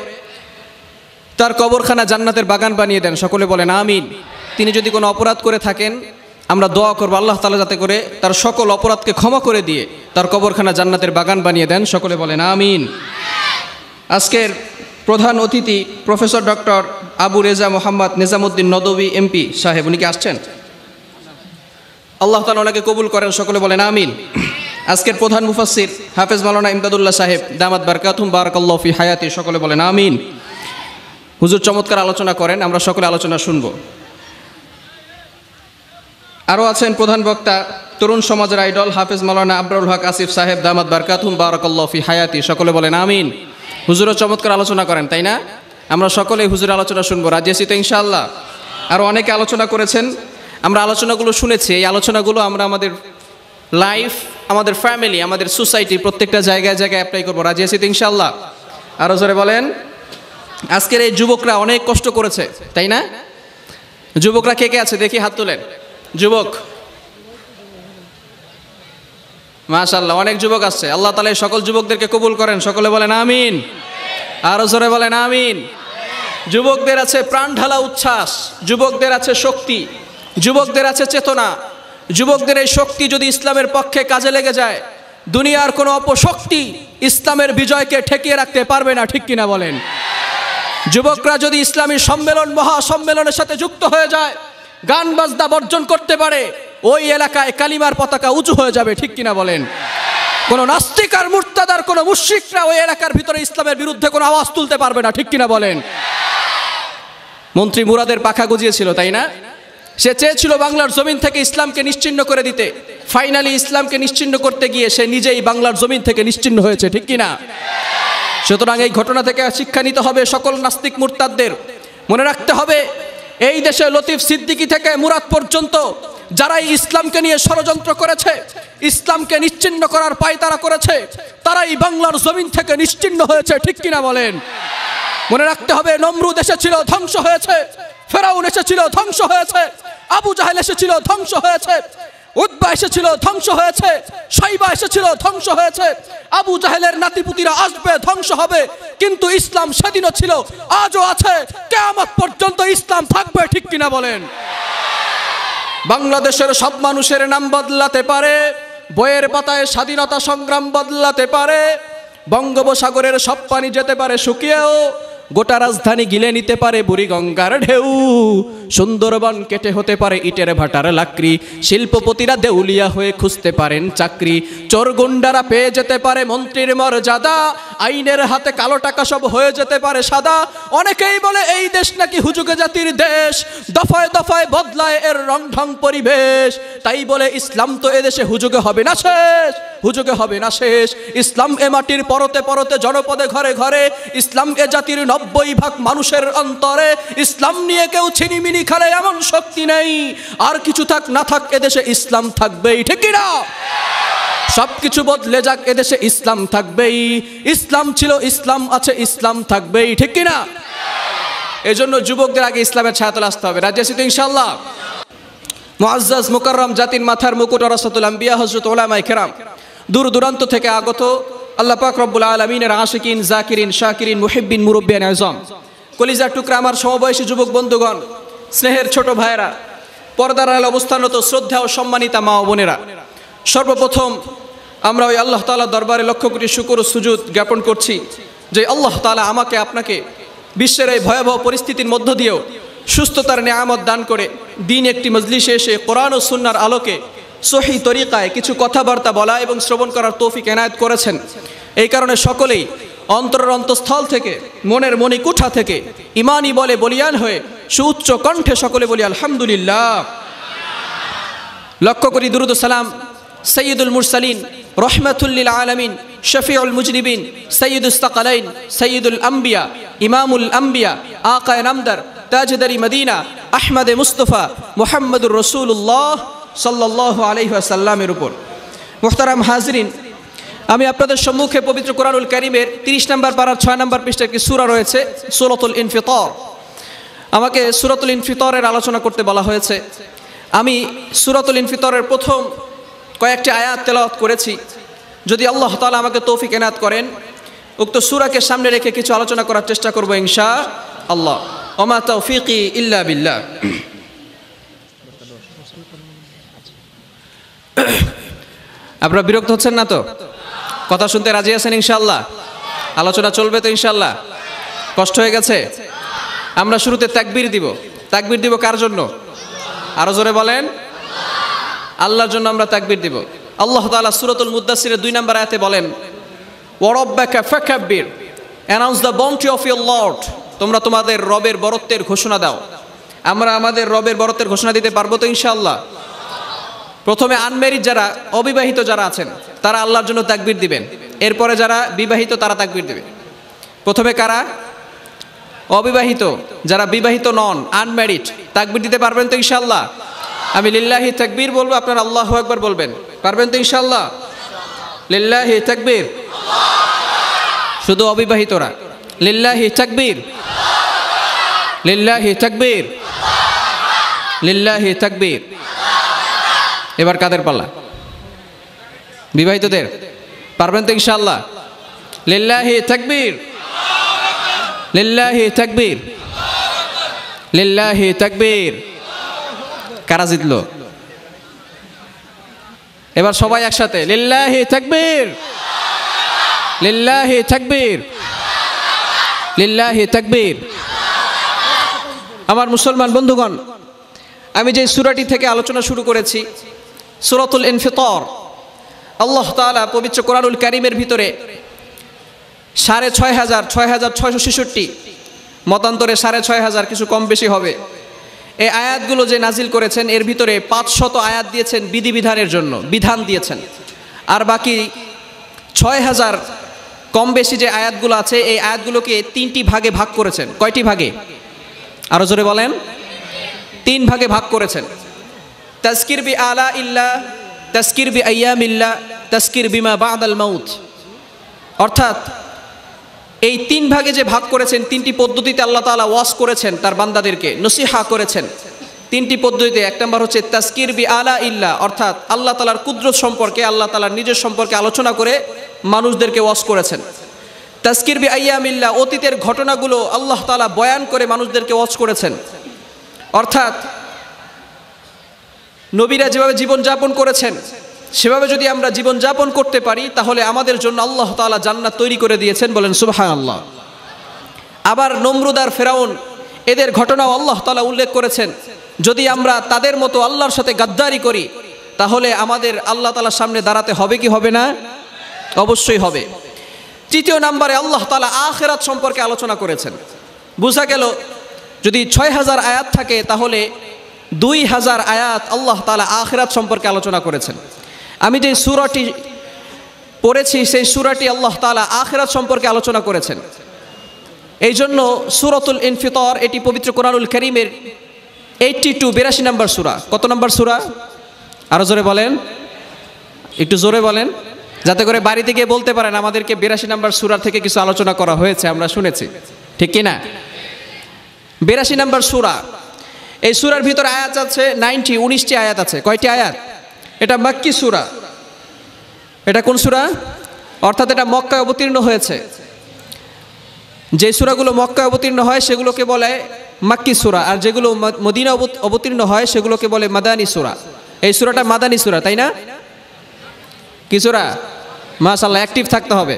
তার কবরখানা জান্নাতের বাগান বানিয়ে দেন। সকলে বলেন আমিন। তিনি যদি কোনো অপরাধ করে থাকেন আমরা দোয়া করব আল্লাহ তাআলা যাতে করে তার সকল অপরাধকে ক্ষমা করে দিয়ে তার কবরখানা জান্নাতের বাগান বানিয়ে দেন। সকলে বলেন আমিন। আজকের প্রধান অতিথি professor doctor Abu Reza Mohammad Nizamuddin Nadvi MP সাহেব, উনি কি আসছেন? আল্লাহ তাআলা ওনাকে কবুল করেন, সকলে বলেন আমিন। আজকের প্রধান মুফাসসির হাফেজ মাওলানা ইমদাদুল্লাহ সাহেব দামাত বারাকাতুহুম বারাকাল্লাহু ফি হায়াতি, সকলে বলেন আমিন। হুজুর চমৎকার আলোচনা করেন, আমরা সকলে আলোচনা শুনব। আরও আছেন প্রধান বক্তা তরুণ সমাজের আইডল হাফেজ মাওলানা আবরারুল হক আসিফ সাহেব দামাত বারাকাতুহুম বারাকাল্লাহু ফি হায়াতি, সকলে বলেন আমিন। হুজুরও চমৎকার আলোচনা করেন, তাই না? আমরা সকলেই হুজুর আলোচনা শুনবো, রাজি আছি তো ইনশাআল্লাহ? আরও অনেকে আলোচনা করেছেন, আমরা আলোচনাগুলো শুনেছি। এই আলোচনাগুলো আমরা আমাদের লাইফ, আমাদের ফ্যামিলি, আমাদের সোসাইটি প্রত্যেকটা জায়গায় জায়গায় অ্যাপ্লাই করবো, রাজি আছি তো ইনশাআল্লাহ? আরও জোরে বলেন। আজকের এই যুবকরা অনেক কষ্ট করেছে, তাই না? যুবকরা কে কে আছে দেখি, হাত তোলেন। যুবক, মাশাআল্লাহ, অনেক যুবক আসছে। আল্লাহ তাআলা এই সকল যুবকদেরকে কবুল করেন, সকলে বলেন আমিন। আরো জোরে বলেন আমিন। যুবকদের আছে প্রাণ ঢালা উচ্ছ্বাস, যুবকদের আছে শক্তি, যুবকদের আছে চেতনা। যুবকদের এই শক্তি যদি ইসলামের পক্ষে কাজে লেগে যায়, দুনিয়ার কোনো অপশক্তি ইসলামের বিজয়কে ঠেকিয়ে রাখতে পারবে না, ঠিক কিনা বলেন? যুবকরা যদি ইসলামী সম্মেলন, মহাসম্মেলনের সাথে যুক্ত হয়ে যায়, গান বাজনা বর্জন করতে পারে, ওই এলাকায় কালিমার পতাকা উঁচু হয়ে যাবে, ঠিক কিনা বলেন? কোনো নাস্তিক আর মুরতাদার, কোনো মুশরিকরা ওই এলাকার ভিতরে ইসলামের বিরুদ্ধে কোনো আওয়াজ তুলতে পারবে না, ঠিক কিনা বলেন? মন্ত্রী মুরাদের পাখা গজিয়েছিল, তাই না? সে চেয়েছিল বাংলার জমিন থেকে ইসলামকে নিশ্চিহ্ন করে দিতে। ফাইনালি ইসলামকে নিশ্চিহ্ন করতে গিয়ে সে নিজেই বাংলার জমিন থেকে নিশ্চিহ্ন হয়েছে, ঠিক কিনা? সুতরাং এই ঘটনা থেকে শিক্ষা নিতে হবে সকল নাস্তিক মুরতাদদের। মনে রাখতে হবে, এই দেশে লতিফ সিদ্দিকী থেকে মুরাদ পর্যন্ত যারাই ইসলামকে নিয়ে ষড়যন্ত্র করেছে, ইসলামকে নিশ্চিহ্ন করার পায়তারা করেছে, তারাই বাংলার জমিন থেকে নিশ্চিহ্ন হয়েছে, ঠিক কিনা বলেন? মনে রাখতে হবে, নমরুদ এসেছিল, ধ্বংস হয়েছে। ফেরাউন এসেছিল, ধ্বংস হয়েছে। আবু জাহেল এসেছিল, ধ্বংস হয়েছে। উতবা এসেছিল, ধ্বংস হয়েছে। শাইবা এসেছিল, ধ্বংস হয়েছে। আবু জাহেলের নাতিপুতিরা আসবে, ধ্বংস হবে। কিন্তু ইসলাম সেদিনও ছিল, আজও আছে, কিয়ামত পর্যন্ত ইসলাম থাকবে, ঠিক কিনা বলেন? বাংলাদেশের সব মানুষের নাম বদলাতে পারে, বইয়ের পাতায় স্বাধীনতা সংগ্রাম বদলাতে পারে, বঙ্গোপসাগরের সব পানি যেতে পারে শুকিয়েও, গোটা রাজধানী গিলে নিতে পারে বুড়িগঙ্গার ঢেউ, সুন্দরবন কেটে হতে পারে ইটের ভাটার লাকড়ি, শিল্পপতিরা দেউলিয়া হয়ে খুঁজতে পারেন চাকরি, চোর গুন্ডারা পেয়ে যেতে পারে মন্ত্রীর মর্যাদা, আইনের হাতে কালো টাকা সব হয়ে যেতে পারে সাদা। অনেকেই বলে এই দেশ নাকি হুজুগে জাতির দেশ, দফায় দফায় বদলায় এর রং ঢং পরিবেশ, তাই বলে ইসলাম তো এদেশে হুজুগে হবে না শেষ, হুজুগে হবে না শেষ। ইসলাম এ মাটির পরতে পরতে জনপদে ঘরে ঘরে, ইসলাম এ জাতির 90% মানুষের অন্তরে। ইসলাম নিয়ে কেউ ছিনিমিনি খেলে এমন শক্তি নেই, আর কিছু থাক না থাক এদেশে ইসলাম থাকবেই, ঠিক কিনা? সবকিছু বদলে যাক এদেশে ইসলাম থাকবেই। ইসলাম ছিল, ইসলাম আছে, ইসলাম থাকবেই, ঠিক কিনা? এজন্য যুবকদের আগে ইসলামের ছায়াতলে আসতে হবে, রাজি আছি তো ইনশাআল্লাহ? মুআজ্জাজ মুকাররম জাতির মাথার মুকুট রাসাতুল আম্বিয়া হযরত উলামায়ে কেরাম, দূর দূরান্ত থেকে আগত আল্লাহ পাক রব্বুল আলামিনের আশিকিন, জাকিরিন, শাকিরিন, মুহিব্বিন, মুরব্বিয়ান আযম, কলিজার টুকরা আমার সমবয়সী যুবক বন্ধুগণ, স্নেহের ছোট ভাইয়েরা, পর্দার আড়ালে অবস্থানরত শ্রদ্ধা ও সম্মানিতা মা ও বোনেরা, সর্বপ্রথম আমরা ওই আল্লাহ তাআলার দরবারে লক্ষ কোটি শুকর ও সুজুদ জ্ঞাপন করছি যে আল্লাহ তাআলা আমাকে আপনাকে বিশ্বের এই ভয়াবহ পরিস্থিতির মধ্য দিয়েও সুস্থতার নেয়ামত দান করে দিন একটি মজলিসে এসে কোরআন ও সুন্নাহর আলোকে সহি তরিকায় কিছু কথাবার্তা বলা এবং শ্রবণ করার তৌফিক এনায়েত করেছেন। এই কারণে সকলেই অন্তরের অন্তঃস্থল থেকে, মনের মণিকুঠা থেকে ইমানি বলে বলিয়ান হয়ে সুউচ্চ কণ্ঠে সকলে বলি আলহামদুলিল্লাহ। লক্ষ্য করি দুরুদ ও সালাম সৈয়দুল মুরসালিন, রহমাতুল লিল আলামিন, শফিউল মুজনিবিন, সৈয়দুস সাকালাইন, সৈয়দুল আম্বিয়া, ইমামুল আম্বিয়া, আকায়ে নামদার, তাজদারি মদিনা, আহমদে মুস্তফা, মুহাম্মদুর রাসূলুল্লাহ সাল্লাল্লাহু আলাইহি ওয়াসাল্লামের উপর। মুহতারাম হাজরিন, আমি আপনাদের সম্মুখে পবিত্র কোরআনুল কারীমের 30 নম্বর পারার 6 নম্বর পৃষ্ঠায় একটি সূরা রয়েছে, সূরাতুল ইনফিতার। আমাকে সূরাতুল ইনফিতারের আলোচনা করতে বলা হয়েছে। আমি সূরাতুল ইনফিতারের প্রথম কয়েকটি আয়াত তেলাওয়াত করেছি। যদি আল্লাহ তাআলা আমাকে তৌফিক এনায়েত করেন, উক্ত সূরাকে সামনে রেখে কিছু আলোচনা করার চেষ্টা করব ইনশাআল্লাহ। ওমা তাওফীকি ইল্লা বিল্লাহ। আপনারা বিরক্ত হচ্ছেন না তো? কথা শুনতে রাজি আছেন ইনশাআল্লাহ? আলোচনা চলবে তো ইনশাআল্লাহ? কষ্ট হয়ে গেছে? আমরা শুরুতে তাকবীর দিব। তাকবীর দিব কার জন্য? আরো জোরে বলেন। আল্লাহর জন্য আমরা তাকবীর দিব। আল্লাহ তাআলা সূরাতুল মুদ্দাসসিরের 2 নম্বর আয়াতে বলেন, ওয়া রাব্বাকা ফাকাব্বির, announce the bounty of your lord. তোমরা তোমাদের রবের বরত্বের ঘোষণা দাও। আমরা আমাদের রবের বরত্বের ঘোষণা দিতে পারবো তো ইনশাআল্লাহ? প্রথমে আনম্যারিড যারা, অবিবাহিত যারা আছেন তারা আল্লাহর জন্য তাকবীর দিবেন। এরপরে যারা বিবাহিত তারা তাকবীর দিবে। প্রথমে কারা? অবিবাহিত, যারা বিবাহিত নন, আনম্যারিড, তাকবীর দিতে পারবেন তো ইনশাআল্লাহ? আমি লিল্লাহি তাকবীর বলবো, আপনারা আল্লাহু আকবার বলবেন। পারবেন তো ইনশাআল্লাহ? লিল্লাহি তাকবীর। শুধু অবিবাহিতরা লিল্লাহি তাকবীর, লিল্লাহি তাকবীর, লিল্লাহি তাকবীর। এবার কাদের পাল্লা? বিবাহিতদের। পারবেন তো ইনশাআল্লাহ? লিল্লাহি তাকবীর, লিল্লাহি তাকবীর, লিল্লাহি তাকবীর। কারা জিতলো? এবার সবাই একসাথে লিল্লাহি তাকবীর, লিল্লাহি তাকবীর, লিল্লাহি তাকবীর। আমার মুসলমান বন্ধুগণ, আমি যে সূরাটি থেকে আলোচনা শুরু করেছি, সূরাতুল ইনফিতার, আল্লাহ তাআলা পবিত্র কোরআনুল কারীমের ভিতরে 6,666 মতান্তরে 6,500, কিছু কম বেশি হবে, এই আয়াতগুলো যে নাজিল করেছেন এর ভিতরে 500 আয়াত দিয়েছেন বিধিবিধানের জন্য, বিধান দিয়েছেন। আর বাকি 6,000 কম বেশি যে আয়াতগুলো আছে এই আয়াতগুলোকে 3টি ভাগে ভাগ করেছেন। কয়টি ভাগে? আরো জোরে বলেন। 3 ভাগে ভাগ করেছেন। তাজকির বি আলা ইল্লাহ, তাজকির বি আইয়ামিল্লাহ, তাজকির বিমা বাদাল মাউত। অর্থাৎ এই 3 ভাগে যে ভাগ করেছেন, 3টি পদ্ধতিতে আল্লাহ তাআলা ওয়াজ করেছেন, তার বান্দাদেরকে নসিহা করেছেন 3টি পদ্ধতিতে। 1 নম্বর হচ্ছে তাজকির বি আলা ইল্লাহ, অর্থাৎ আল্লাহ তাআলার কুদরত সম্পর্কে, আল্লাহ তাআলার নিজের সম্পর্কে আলোচনা করে মানুষদেরকে ওয়াজ করেছেন। তাজকির বি আইয়ামিল্লাহ, অতীতের ঘটনাগুলো আল্লাহ তাআলা বয়ান করে মানুষদেরকে ওয়াজ করেছেন। অর্থাৎ নবীরা যেভাবে জীবনযাপন করেছেন সেভাবে যদি আমরা জীবনযাপন করতে পারি তাহলে আমাদের জন্য আল্লাহ তাআলা জান্নাত তৈরি করে দিয়েছেন, বলেন সুবহানাল্লাহ। আবার নমরুদ আর ফেরাউন, এদের ঘটনাও আল্লাহ তাআলা উল্লেখ করেছেন। যদি আমরা তাদের মতো আল্লাহর সাথে গাদ্দারি করি তাহলে আমাদের আল্লাহ তাআলার সামনে দাঁড়াতে হবে কি হবে না? অবশ্যই হবে। 3য় নম্বরে আল্লাহ তাআলা আখিরাত সম্পর্কে আলোচনা করেছেন। বোঝা গেল যদি 6,000 আয়াত থাকে তাহলে 2,000 আয়াত আল্লাহ তাআলা আখিরাত সম্পর্কে আলোচনা করেছেন। আমি যে সূরাটি পড়েছি সেই সূরাটি আল্লাহ তাআলা আখিরাত সম্পর্কে আলোচনা করেছেন। এই জন্য সূরাতুল ইনফিতার এটি পবিত্র কোরআনুল কারীমের 82 নম্বর সূরা। কত নম্বর সূরা? আরো জোরে বলেন, একটু জোরে বলেন, যাতে করে বাড়িতে গিয়ে বলতে পারেন আমাদেরকে 82 নম্বর সূরা থেকে কিছু আলোচনা করা হয়েছে, আমরা শুনেছি, ঠিক কি না? 82 নম্বর সূরা। এই সূরার ভিতরে আয়াত আছে 19টি আয়াত আছে। কয়টি আয়াত? এটা মাক্কি সূরা। এটা কোন সূরা? অর্থাৎ এটা মক্কায় অবতীর্ণ হয়েছে। যে সূরাগুলো মক্কায় অবতীর্ণ হয় সেগুলোকে বলে মাক্কি সূরা, আর যেগুলো মদিনা অবতীর্ণ হয় সেগুলোকে বলে মাদানী সূরা। এই সূরাটা মাদানী সূরা, তাই না? কি সূরা? মাশাআল্লাহ, অ্যাক্টিভ থাকতে হবে।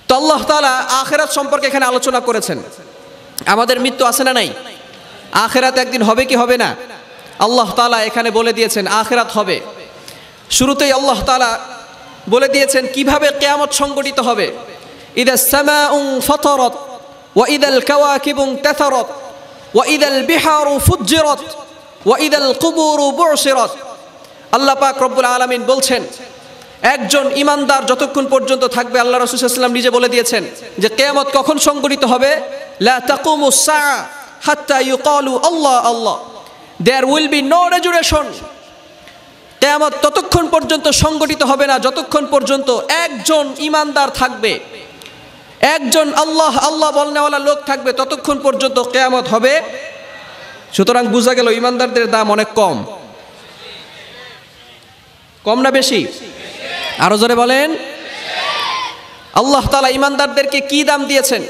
তো আল্লাহ তাআলা আখিরাত সম্পর্কে এখানে আলোচনা করেছেন। আমাদের মৃত্যু আছে না নাই? আখিরাত একদিন হবে কি হবে না? আল্লাহ তাআলা এখানে বলে দিয়েছেন আখিরাত হবে। শুরুতেই আল্লাহ তাআলা বলে দিয়েছেন কিভাবে কিয়ামত সংঘটিত হবে। ইদাস সামাউ ফাতারাত ওয়া ইদাল কাওয়াকিবু ইনতাসারাত ওয়া ইদাল বিহারু ফুজ্জিরাত ওয়া ইদাল কুবুরু বু'সিরাত। আল্লাহ পাক রব্বুল আলামিন বলছেন একজন ইমানদার যতক্ষণ পর্যন্ত থাকবে, আল্লাহ রাসূল সাল্লাল্লাহু আলাইহি ওয়াসাল্লাম নিজে বলে দিয়েছেন যে কিয়ামত কখন সংঘটিত হবে। লা তাকুমুস সাআ হাত্তা ইউকালু আল্লাহ আল্লাহ, দেয়ার উইল বি নো রেজুরেশন। কিয়ামত ততক্ষণ পর্যন্ত সংগঠিত হবে না যতক্ষণ পর্যন্ত একজন ইমানদার থাকবে, একজন আল্লাহ আল্লাহ বলনেওয়ালা লোক থাকবে, ততক্ষণ পর্যন্ত কিয়ামত হবে। সুতরাং বোঝা গেল ইমানদারদের দাম অনেক কম। কম না বেশি? আরো জোরে বলেন। আল্লাহ তাআলা ইমানদারদেরকে কি দাম দিয়েছেন?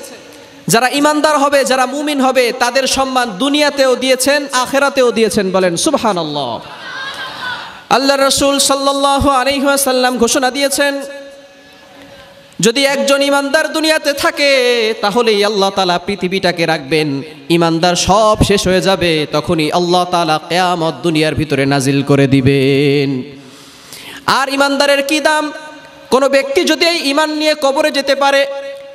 যারা ইমানদার হবে, যারা মুমিন হবে, তাদের সম্মান দুনিয়াতেও দিয়েছেন, আখিরাতেও দিয়েছেন, বলেন সুবহানাল্লাহ। আল্লাহর রাসূল সাল্লাল্লাহু আলাইহি ওয়াসাল্লাম ঘোষণা দিয়েছেন যদি একজন ইমানদার দুনিয়াতে থাকে তাহলেই আল্লাহ তাআলা পৃথিবীটাকে রাখবেন। ইমানদার সব শেষ হয়ে যাবে, তখনই আল্লাহ তাআলা কিয়ামত দুনিয়ার ভিতরে নাজিল করে দিবেন। আর ইমানদারের কি দাম! কোনো ব্যক্তি যদি এই ইমান নিয়ে কবরে যেতে পারে,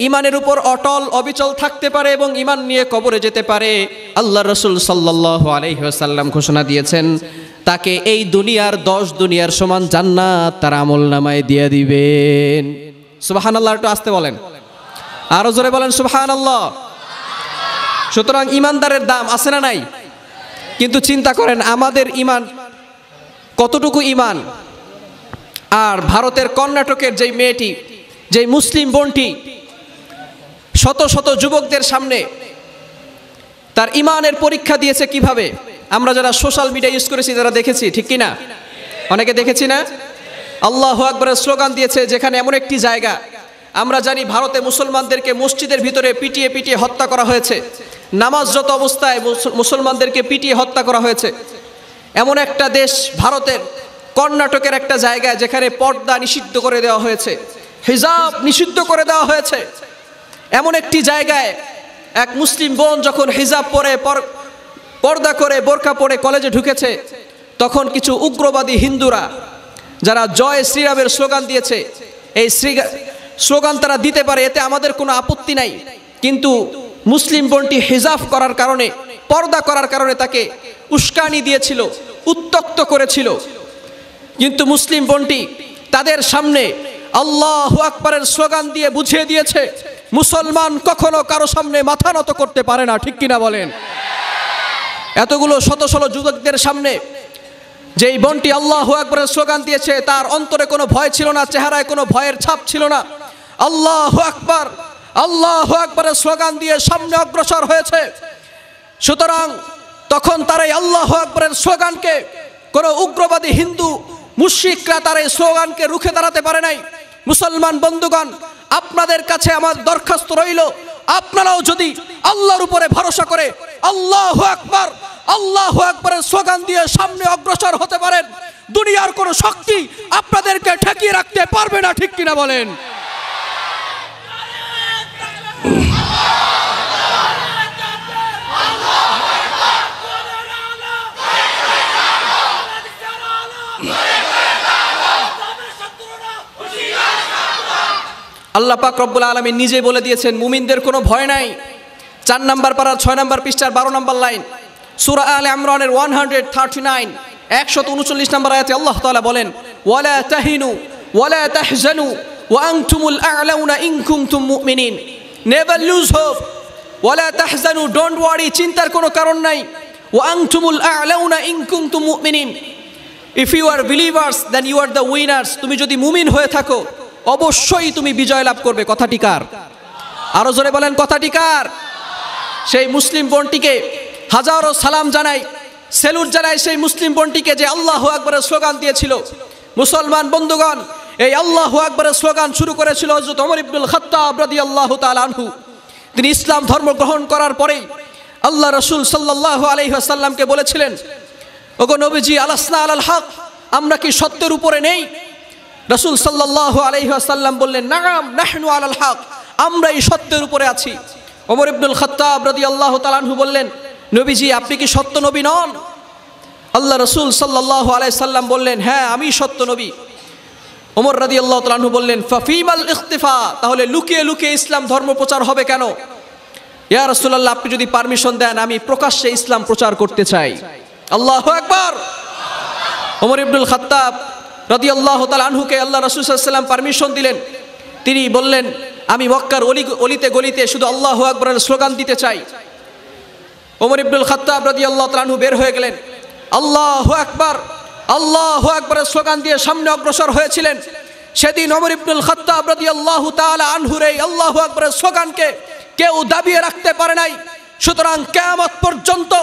ইমানের উপর অটল অবিচল থাকতে পারে এবং ইমান নিয়ে কবরে যেতে পারে, আল্লাহ রাসূল সাল্লাল্লাহু আলাইহি ওয়াসাল্লাম ঘোষণা দিয়েছেন তাকে এই দুনিয়ার 10 দুনিয়ার সমান জান্নাত তার আমলনামায় দিয়ে দিবেন। সুবহানাল্লাহ, একটু আসতে বলেন, আরো জোরে বলেন সুবহানাল্লাহ। সুতরাং ইমানদারের দাম আছে না নাই? কিন্তু চিন্তা করেন আমাদের ইমান কতটুকু ইমান, আর ভারতের কর্ণাটকের যেই মেয়েটি, যেই মুসলিম বোনটি শত শত যুবকদের সামনে তার ইমানের পরীক্ষা দিয়েছে কিভাবে, আমরা যারা সোশ্যাল মিডিয়া ইউজ করেছি যারা দেখেছি, ঠিক কিনা? অনেকে দেখেছি না? আল্লাহু আকবারের স্লোগান দিয়েছে, যেখানে এমন একটি জায়গা আমরা জানি ভারতে মুসলমানদেরকে মসজিদের ভিতরে পিটিয়ে পিটিয়ে হত্যা করা হয়েছে, নামাজরত অবস্থায় মুসলমানদেরকে পিটিয়ে হত্যা করা হয়েছে। এমন একটা দেশ ভারতের কর্ণাটকের একটা জায়গায় যেখানে পর্দা নিষিদ্ধ করে দেওয়া হয়েছে, হিজাব নিষিদ্ধ করে দেওয়া হয়েছে। এমন একটি জায়গায় এক মুসলিম বোন যখন হিজাব পরে পর্দা করে বোরকা পরে কলেজে ঢুকেছে, তখন কিছু উগ্রবাদী হিন্দুরা যারা জয় শ্রীরামের স্লোগান দিয়েছে, এই স্লোগান তারা দিতে পারে, এতে আমাদের কোনো আপত্তি নাই, কিন্তু মুসলিম বোনটি হিজাব করার কারণে, পর্দা করার কারণে তাকে উস্কানি দিয়েছিল, উত্তক্ত করেছিল। কিন্তু মুসলিম বোনটি তাদের সামনে আল্লাহু আকবারের স্লোগান দিয়ে বুঝিয়ে দিয়েছে মুসলমান কখনো কারো সামনে মাথা নত করতে পারে না, ঠিক কিনা বলেন? এতগুলো শত শত যুবকদের সামনে যেই বোনটি আল্লাহু আকবারের স্লোগান দিয়েছে, তার অন্তরে কোনো ভয় ছিল না, চেহারায় কোনো ভয়ের ছাপ ছিল না। আল্লাহু আকবার, আল্লাহু আকবারের স্লোগান দিয়ে সামনে অগ্রসর হয়েছে। সুতরাং তখন তার এই আল্লাহু আকবারের স্লোগানকে কোনো উগ্রবাদী হিন্দু মুশরিকরা তার এই স্লোগানকে রুখে দাঁড়াতে পারে নাই। মুসলমান বন্ধুগণ, আপনাদের কাছে আমার দরখাস্ত রইল, আপনারাও যদি আল্লাহর উপরে ভরসা করে আল্লাহু আকবার, আল্লাহু আকবারের স্লোগান দিয়ে সামনে অগ্রসর হতে পারেন, দুনিয়ার কোনো শক্তি আপনাদেরকে ঠেকিয়ে রাখতে পারবে না, ঠিক কিনা বলেন? আল্লাহ পাক রব্বুল আলামিন নিজে বলে দিয়েছেন মুমিনদের কোনো ভয় নাই। 4 নম্বর পারার 6 নম্বর পৃষ্ঠার 12 নম্বর লাইন, সূরা আলে ইমরানের 139 139 নম্বর আয়াতে আল্লাহ তাআলা বলেন, ওয়ালা তাহিনু ওয়ালা তাহজানু ওয়া আনতুমুল আ'লাউনা ইন কুনতুম মুমিনিন। নেভার লুজ হোপ, ওয়ালা তাহজানু, ডোন্ট ওয়ারি, চিন্তার কোনো কারণ নাই, ওয়া আনতুমুল আ'লাউনা ইন কুনতুম মুমিনিন, if you are believers then you are the winners. তুমি যদি মুমিন হয়ে থাকো অবশ্যই তুমি বিজয় লাভ করবে। কথাটি কার? আরো জোরে বলেন, কথাটি কার? সেই মুসলিম বোনটিকে হাজারো সালাম জানাই, সেলুট জানাই সেই মুসলিম বোনটিকে যে আল্লাহু আকবারের স্লোগান দিয়েছিল। মুসলমান বন্ধুগণ, এই আল্লাহু আকবারের স্লোগান শুরু করেছিল হযরত ওমর ইবনুল খাত্তাব রাদিয়াল্লাহু তাআলা আনহু। তিনি ইসলাম ধর্ম গ্রহণ করার পরেই আল্লাহ রাসূল সাল্লাল্লাহু আলাইহি ওয়াসাল্লামকে বলেছিলেন, ওগো নবীজি, আলাসনা আলাল হক, আমরা কি সত্যের উপরে নেই? রাসূল সাল্লাল্লাহু আলাইহি ওয়াসাল্লাম বললেন, নাআম নাহনু আলাল হক, আমরা এই সত্যের উপরে আছি। ওমর ইবনুল খাত্তাব রাদিয়াল্লাহু তাআলা আনহু বললেন, নবীজি, আপনি কি সত্য নবী নন? আল্লাহ রাসূল সাল্লাল্লাহু আলাইহি সাল্লাম বললেন, হ্যাঁ, আমি সত্য নবী। ওমর রাদিয়াল্লাহু তাআলা আনহু বললেন, ফাফিমাল ইখতিফা, তাহলে লুকিয়ে লুকিয়ে ইসলাম ধর্ম প্রচার হবে কেন? ইয়া রাসূলুল্লাহ, আপনি যদি পারমিশন দেন আমি প্রকাশ্যে ইসলাম প্রচার করতে চাই। আল্লাহু আকবার। ওমর ইবনুল খাত্তাব রাদিয়াল্লাহু তাআলা আনহুকে আল্লাহ রাসূল সাল্লাল্লাহু আলাইহি ওয়াসাল্লাম পারমিশন দিলেন। তিনি বললেন, আমি মক্কার অলিতে গলিতে শুধু আল্লাহু আকবারের স্লোগান দিতে চাই। ওমর ইবনুল খাত্তাব রাদিয়াল্লাহু তাআলা আনহু বের হয়ে গেলেন, আল্লাহু আকবার, আল্লাহু আকবারের স্লোগান দিয়ে সামনে অগ্রসর হয়েছিলেন। সেদিন ওমর ইবনুল খাত্তাব রাদিয়াল্লাহু তাআলা আনহুর এই আল্লাহু আকবারের স্লোগানকে কেউ দাবিয়ে রাখতে পারে নাই। সুতরাং কিয়ামত পর্যন্ত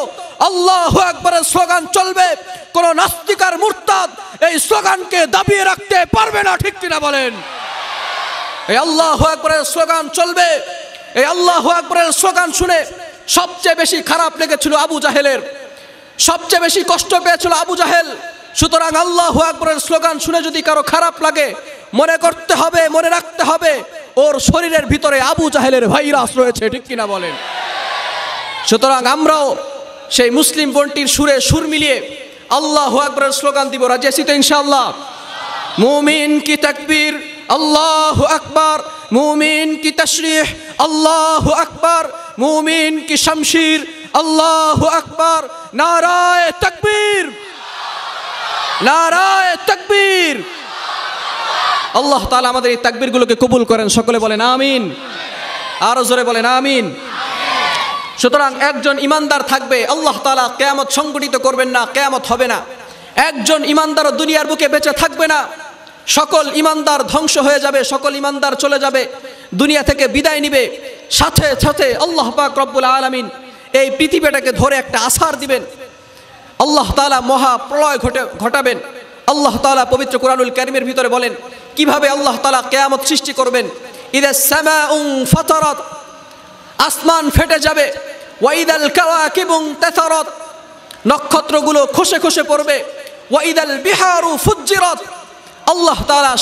আল্লাহু আকবারের স্লোগান চলবে, কোন নাস্তিক আর মুরতাদ এই স্লোগানকে দাবিয়ে রাখতে পারবে না, ঠিক কিনা বলেন? এই আল্লাহু আকবারের স্লোগান চলবে। এই আল্লাহু আকবারের স্লোগান শুনে সবচেয়ে বেশি খারাপ লেগেছিল আবু জাহেলের, সবচেয়ে বেশি কষ্ট পেয়েছিল আবু জাহেল। সুতরাং আল্লাহু আকবারের স্লোগান শুনে যদি কারো খারাপ লাগে, মনে করতে হবে, মনে রাখতে হবে ওর শরীরের ভিতরে আবু জাহেলের ভাইরাস রয়েছে, ঠিক কিনা বলেন? সুতরাং আমরাও সেই মুসলিম বোনটির সুরে সুর মিলিয়ে আল্লাহু আকবার স্লোগান দিব। রাজি আছি তো ইনশাআল্লাহ? মুমিন কি তাকবীর, আল্লাহু আকবার। মুমিন কি তাশরিহ, আল্লাহু আকবার। মুমিন কি শামশির, আল্লাহু আকবার। নারায়ে তাকবীর, নারায়ে তাকবীর। আল্লাহ তাআলা আমাদের এই তাকবীরগুলোকে কবুল করেন, সকলে বলেন আমিন। আরো জোরে বলেন আমিন। সুতরাং একজন ইমানদার থাকবে, আল্লাহ তাআলা কিয়ামত সংগঠিত করবেন না, কিয়ামত হবে না। একজন ইমানদারও দুনিয়ার বুকে বেঁচে থাকবে না। সকল ইমানদার ধ্বংস হয়ে যাবে, সকল ইমানদার চলে যাবে, দুনিয়া থেকে বিদায় নিবে। সাথে সাথে আল্লাহ পাক রব্বুল আলামিন এই পৃথিবীটাকে ধরে একটা আছাড় দিবেন। আল্লাহ তাআলা মহা প্রলয় ঘটাবেন। আল্লাহ তাআলা পবিত্র কোরআনুল কারীমের ভিতরে বলেন কিভাবে আল্লাহ তাআলা কিয়ামত সৃষ্টি করবেন। ইদাস সামাউ ফাতারাত, আসমান ফেটে যাবে। ওয়াইদাল কাওয়াকিবু তাসারাত, নক্ষত্রগুলো খসে খসে পড়বে। ওয়াইদাল বিহারু ফুজ্জিরাত, আল্লাহ তাআলা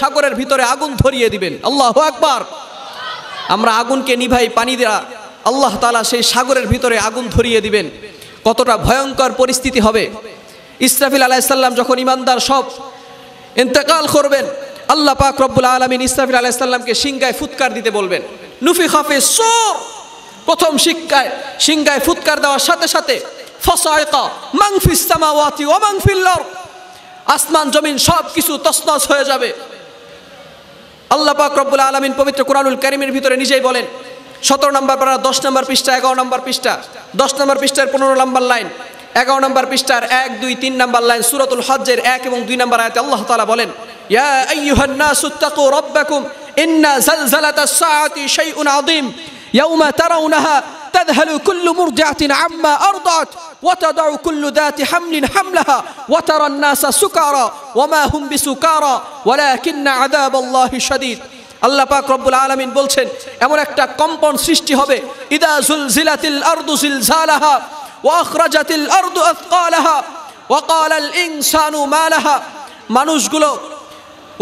সাগরের ভিতরে আগুন ধরিয়ে দিবেন। আল্লাহু আকবার। আমরা আগুনকে নিভাই পানি দেয়া, আল্লাহ তাআলা সেই সাগরের ভিতরে আগুন ধরিয়ে দিবেন। কতটা ভয়ঙ্কর পরিস্থিতি হবে। ইসরাফিল আলাইহিস সালাম যখন ইমানদার সব ইন্তেকাল করবেন, আল্লাহ পাক রব্বুল আলামিন ইসরাফিল আলাইহিস সালামকে সিংগায় ফুৎকার দিতে বলবেন। নুফিখা ফিস সূর, প্রথম সিংগায় ফুৎকার দেওয়ার সাথে সাথে ফাসাইকা মান ফিস সামাওয়াতি ওয়া মান ফিল আরদ, আসমান জমিন সব কিছু তছনছ হয়ে যাবে। আল্লাহ পাক রব্বুল আলামিন পবিত্র কোরআনুল কারীমের ভিতরে নিজেই বলেন 17 নম্বর পারা 10 নম্বর পৃষ্ঠা, 11 নম্বর পৃষ্ঠা, 10 নম্বর পৃষ্ঠার 15 নম্বর লাইন, 11 নম্বর পৃষ্ঠার 1, 2, 3 নম্বর লাইন, সূরাতুল হজ্জের 1 এবং 2 নম্বর আয়াতে আল্লাহ তাআলা বলেন ইয়া আইয়ুহান নাসু তাকু রাব্বাকুম ইন্না জালজালাতাস সাআতি শাইউন আযীম ইয়াওমা তারাউনাহা তাযহালু কুল্লু মুরদিআতিন আম্মা আরদাত ওয়া তাদাউ কুল্লু যাতি হামলিন হামলাহা ওয়া তারান নাসা সুকারা ওয়া মা হুম বিসুকারা ওয়ালাকিন্না আযাবাল্লাহি শাদীদ। আল্লাহ পাক রব্বুল আলামিন বলছেন এমন একটা কম্পন সৃষ্টি হবে। ইদা জুলজিলাতিল আরদু জিলজালাহা ওয়া আখরাজাতিল আরদু আথকালাহা ওয়া ক্বালাল ইনসানু মা লাহা, মানুষগুলো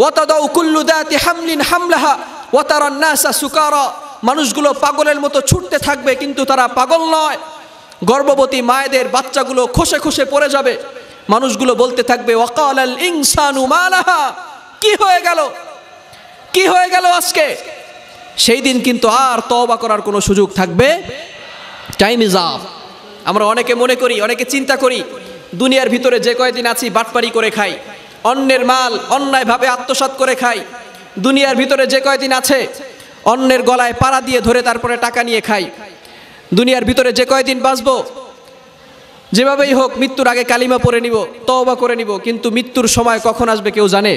ওয়া তাদাউ কুল্লু যাতি হামলিন হামলাহা ওয়া তারান নাসা সুকারা, মানুষগুলো পাগলের মতো ছুটতে থাকবে কিন্তু তারা পাগল নয়। গর্ভবতী মায়েদের বাচ্চাগুলো খসে খসে পড়ে যাবে। মানুষগুলো বলতে থাকবে ওয়া ক্বালাল ইনসানু মা লাহা, কি হয়ে গেল, কি হয়ে গেল আজকে। সেই দিন কিন্তু আর তওবা করার কোনো সুযোগ থাকবে। Time is up. আমরা অনেকে মনে করি, অনেকে চিন্তা করি দুনিয়ার ভিতরে যে কয়দিন আছি বাটপারি করে খাই, অন্যের মাল অন্যায়ভাবে আত্মসাৎ করে খাই। দুনিয়ার ভিতরে যে কয়দিন আছে অন্যের গলায় পাড়া দিয়ে ধরে তারপরে টাকা নিয়ে খাই। দুনিয়ার ভিতরে যে কয়দিন বাঁচবো যেভাবেই হোক মৃত্যুর আগে কালিমা পড়ে নিব, তওবা করে নিব। কিন্তু মৃত্যুর সময় কখন আসবে কেউ জানে?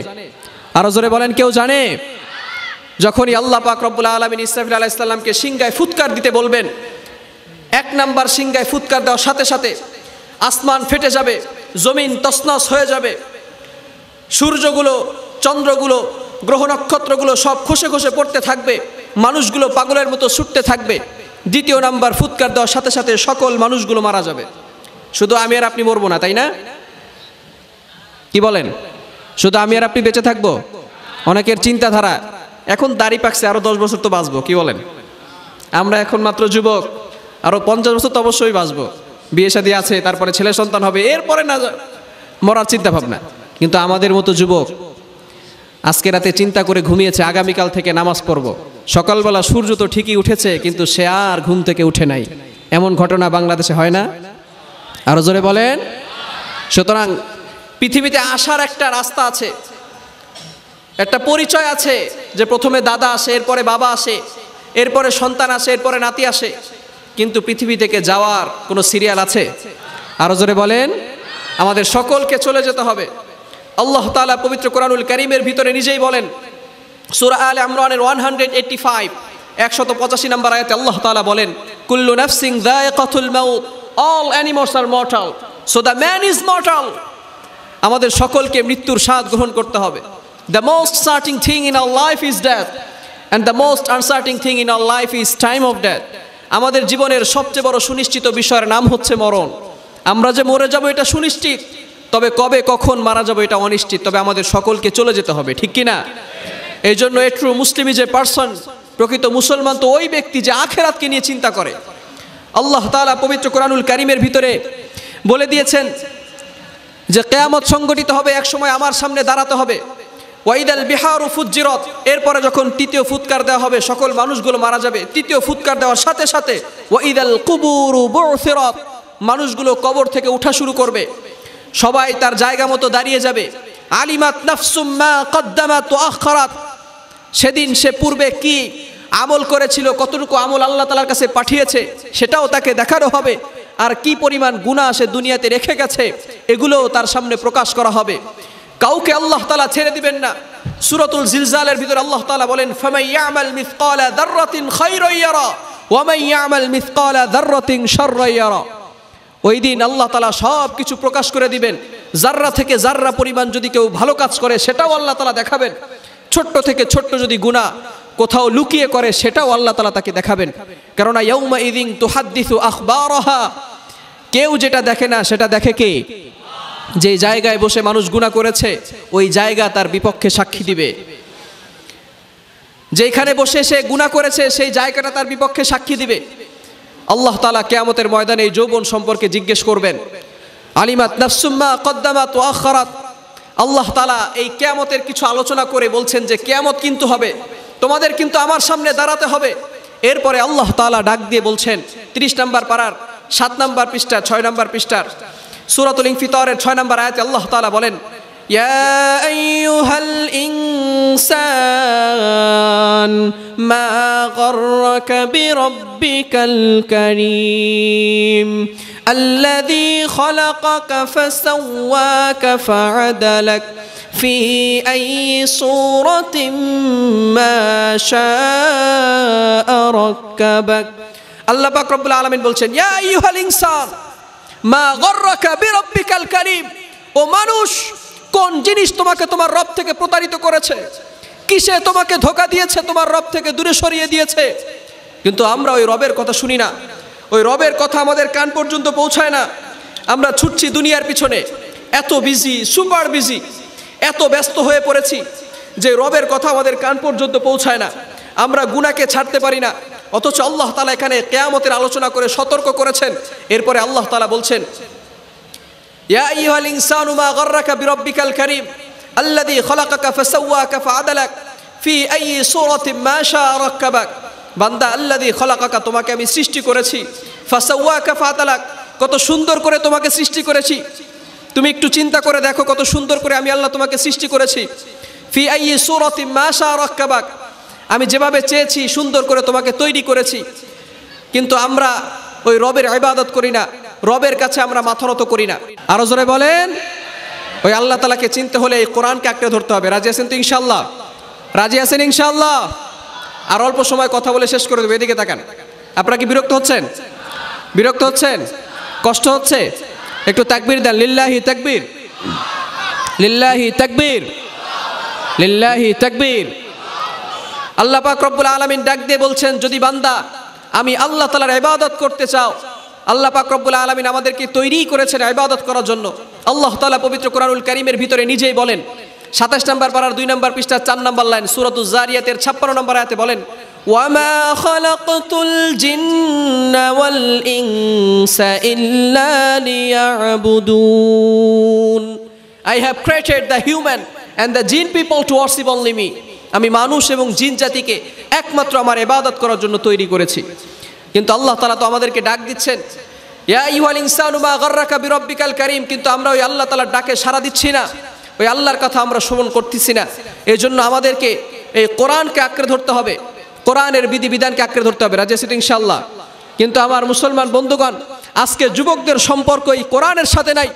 আরো জোরে বলেন, কেউ জানে? যখনই আল্লাহ পাক রব্বুল আলামিন ইসরাফিল আলাইহিস সালামকে সিংগায় ফুৎকার দিতে বলবেন, 1 নাম্বার সিংগায় ফুৎকার দেওয়ার সাথে সাথে আসমান ফেটে যাবে, জমিন তছনছ হয়ে যাবে, সূর্যগুলো, চন্দ্রগুলো, গ্রহ নক্ষত্রগুলো সব খসে খসে পড়তে থাকবে, মানুষগুলো পাগলের মতো ছুটতে থাকবে। 2 নাম্বার ফুৎকার দেওয়ার সাথে সাথে সকল মানুষগুলো মারা যাবে। শুধু আমি আর আপনি মরবো না, তাই না? কি বলেন? শুধু আমি আর আপনি বেঁচে থাকবো? অনেকের চিন্তাধারা এখন দাড়ি পাকছে, আরো 10 বছর তো বাঁচবো। কি বলেন? আমরা এখন মাত্র যুবক, আরো 50 বছর তো অবশ্যই বাঁচবো। বিয়ে শাদী আছে, তারপরে ছেলে সন্তান হবে, এরপরে না মরার চিন্তা ভাবনা। কিন্তু আমাদের মতো যুবক আজকে রাতে চিন্তা করে ঘুমিয়েছে আগামীকাল থেকে নামাজ পড়ব। সকালবেলা সূর্য তো ঠিকই উঠেছে কিন্তু সে আর ঘুম থেকে উঠে নাই। এমন ঘটনা বাংলাদেশে হয় না? আরো জোরে বলেন। সুতরাং পৃথিবীতে আসার একটা রাস্তা আছে, একটা পরিচয় আছে, যে প্রথমে দাদা আসে, এরপরে বাবা আসে, এরপরে সন্তান আসে, এরপরে নাতি আসে। কিন্তু পৃথিবী থেকে যাওয়ার কোনো সিরিয়াল আছে? আরো জোরে বলেন। আমাদের সকলকে চলে যেতে হবে। আল্লাহ তাআলা পবিত্র কোরআনুল কারীমের ভিতরে নিজেই বলেন, সূরা আলে ইমরানের 185 185 নম্বর আয়াতে আল্লাহ তাআলা বলেন, কুল্লু নাফসিন যায়িকাতুল মাউত, all animals R mortal, so the man is mortal. আমাদের সকলকে মৃত্যুর স্বাদ গ্রহণ করতে হবে। The most sorting thing in our life is death and the most আনসার্টিং thing in our life is time of death. আমাদের জীবনের সবচেয়ে বড় সুনিশ্চিত বিষয়ের নাম হচ্ছে মরণ। আমরা যে মরে যাব এটা সুনিশ্চিত, তবে কবে কখন মারা যাবো এটা অনিশ্চিত, তবে আমাদের সকলকে চলে যেতে হবে, ঠিক কি না? এই জন্য a true Muslim is a person, প্রকৃত মুসলমান তো ওই ব্যক্তি যে আখেরাতকে নিয়ে চিন্তা করে। আল্লাহ তাআলা পবিত্র কোরআনুল কারীমের ভিতরে বলে দিয়েছেন যে কিয়ামত সংগঠিত হবে, এক সময় আমার সামনে দাঁড়াতে হবে। ওয়াইদাল বিহারু ফুজ্জিরাত, এরপরে যখন তৃতীয় ফুৎকার দেওয়া হবে সকল মানুষগুলো মারা যাবে। তৃতীয় ফুৎকার দেওয়ার সাথে সাথে ওয়াইদাল কুবুরু বু'থিরাত, মানুষগুলো কবর থেকে উঠা শুরু করবে, সবাই তার জায়গা মতো দাঁড়িয়ে যাবে। আলিমাত নাফসুম মা কদ্দামাত ওয়া আখখারাত, সেদিন সে পূর্বে কি আমল করেছিল, কতটুকু আমল আল্লাহ তাআলার কাছে পাঠিয়েছে সেটাও তাকে দেখানো হবে, আর কি পরিমাণ গুনাহ সে দুনিয়াতে রেখে গেছে এগুলোও তার সামনে প্রকাশ করা হবে। কাউকে আল্লাহ তাআলা ছেড়ে দিবেন না। সূরাতুল জিলজালের ভিতরে আল্লাহ তাআলা বলেন ফামান ইয়ামাল মিসকালা যাররাতিন খায়রান ইয়ারা ওয়া মান ইয়ামাল মিসকালা যাররাতিন শাররান ইয়ারা। ওই দিন আল্লাহ তাআলা সব কিছু প্রকাশ করে দিবেন। জাররা থেকে জাররা পরিমাণ যদি কেউ ভালো কাজ করে সেটাও আল্লাহ তাআলা দেখাবেন, ছোট্ট থেকে ছোট্ট যদি গুনাহ কোথাও লুকিয়ে করে সেটাও আল্লাহ তাআলা তাকে দেখাবেন। কেননা ইয়াউমা ইযিন তুহাদ্দিসু আখবারাহা, কেউ যেটা দেখে না সেটা দেখে কে? যে জায়গায় বসে মানুষ গুনাহ করেছে ওই জায়গা তার বিপক্ষে সাক্ষী দিবে। যেখানে বসে সে গুনাহ করেছে সেই জায়গাটা তার বিপক্ষে সাক্ষী দিবে। আল্লাহ তাআলা কিয়ামতের ময়দানে এই যৌবন সম্পর্কে জিজ্ঞেস করবেন। আলিমাত নাফসুম মা কদ্দামাত ওয়া আখখারাত, আল্লাহ তাআলা এই কিয়ামতের কিছু আলোচনা করে বলছেন যে কিয়ামত কিন্তু হবে, তোমাদের কিন্তু আমার সামনে দাঁড়াতে হবে। এরপরে আল্লাহ তাআলা ডাক দিয়ে বলছেন 30 নম্বর পারার 7 নম্বর পৃষ্ঠা 6 নম্বর পৃষ্ঠার সূরাতুল ইনফিতারের 6 নম্বর আয়াতে আল্লাহ তাআলা বলেন ইয়া আইয়ুহাল ইনসান মা গররাকা বিরাব্বিকাল কারীম আল্লাযী খালাকাকা ফাসাওয়াকা ফাআদালাক في أي صورة ما شاء ركبك। আল্লাহ পাক রব্বুল আলামিন বলছেন ইয়া আইয়ুহাল ইনসান মা গররাকা বিরাব্বিকাল কারীম, ও মানুষ কোন জিনিস তোমাকে তোমার রব থেকে প্রতারিত করেছে, কিসে তোমাকে ধোঁকা দিয়েছে, তোমার রব থেকে দূরে সরিয়ে দিয়েছে। কিন্তু আমরা ওই রবের কথা শুনি না, ওই রবের কথা আমাদের কান পর্যন্ত পৌঁছায় না। আমরা ছুটছি দুনিয়ার পিছনে, এত বিজি, সুপার বিজি, এত ব্যস্ত হয়ে পড়েছি যে রবের কথা আমাদের কান পর্যন্ত পৌঁছায় না। আমরা গুনাহকে ছাড়তে পারি না, অথচ আল্লাহ তাআলা এখানে কিয়ামতের আলোচনা করে সতর্ক করেছেন। এরপরে আল্লাহ তাআলা বলছেন ইয়া আইয়ুহাল ইনসানু মা গররাকা বিরাব্বিকাল কারীম আল্লাযী খালাকাকা ফাসাওয়াকা ফাআদালাক ফি আইয়ি সূরাতিন মা শাআ রাক্কাবাক। বান্দা, আল্লাযী খালাকাকা, তোমাকে আমি সৃষ্টি করেছি, ফাসাওয়াকা ফাআদালাক, কত সুন্দর করে তোমাকে সৃষ্টি করেছি। তুমি একটু চিন্তা করে দেখো কত সুন্দর করে আমি আল্লাহ তোমাকে সৃষ্টি করেছি। ফি আইয়ি সূরাতিন মা শাআ রাক্কাবাক, আমি যেভাবে চেয়েছি সুন্দর করে তোমাকে তৈরি করেছি। কিন্তু আমরা ওই রবের ইবাদত করি না, রবের কাছে আমরা মাথা নত করি না। আরো জোরে বলেন। ওই আল্লাহ তাআলাকে চিনতে হলে এই কোরআনকে আঁকড়ে ধরতে হবে। রাজি আছেন তো ইনশাআল্লাহ? রাজি আছেন ইনশাআল্লাহ? আর অল্প সময় কথা বলে শেষ করে দেবো। এদিকে তাকান। আপনারা কি বিরক্ত হচ্ছেন? বিরক্ত হচ্ছেন? কষ্ট হচ্ছে? একটু তাকবীর দেন। লিল্লাহি তাকবীর, লিল্লাহি তাকবীর, লিল্লাহি তাকবীর। আল্লাহ পাক রব্বুল আলামিন ডাক দিয়ে বলছেন যদি বান্দা আমি আল্লাহ তাআলার ইবাদত করতে চাও, আল্লাহ পাক রব্বুল আলামিন আমাদেরকে তৈরি করেছেন ইবাদত করার জন্য। আল্লাহ তাআলা পবিত্র কোরআনুল কারীমের ভিতরে নিজেই বলেন 27 নম্বর পারার 2 নম্বর পৃষ্ঠা 4 নম্বর লাইন সূরাতুজ জারিয়াতের 56 নম্বর আয়াতে বলেন ওয়ামা খালাকতুল জিন্না ওয়াল ইনসা ইল্লা লিয়াবুদুন। I have created the human and the jinn people to worship only me. আমি মানুষ এবং জিন জাতিকে একমাত্র আমার ইবাদত করার জন্য তৈরি করেছি। কিন্তু আল্লাহ তাআলা তো আমাদেরকে ডাক দিচ্ছেন ইয়া আইয়ুহাল ইনসানু মা গররাকা বিরাব্বিকাল কারীম, কিন্তু আমরা ওই আল্লাহ তাআলার ডাকে সাড়া দিচ্ছি না, ওই আল্লাহর কথা আমরা শ্রবণ করতেছি না। এই জন্য আমাদেরকে এই কোরআনকে আঁকড়ে ধরতে হবে, কোরআনের বিধিবিধানকে আঁকড়ে ধরতে হবে। রাজি আছেন ইনশাআল্লাহ? কিন্তু আমার মুসলমান বন্ধুগণ, আজকে যুবকদের সম্পর্ক এই কোরআনের সাথে নাই,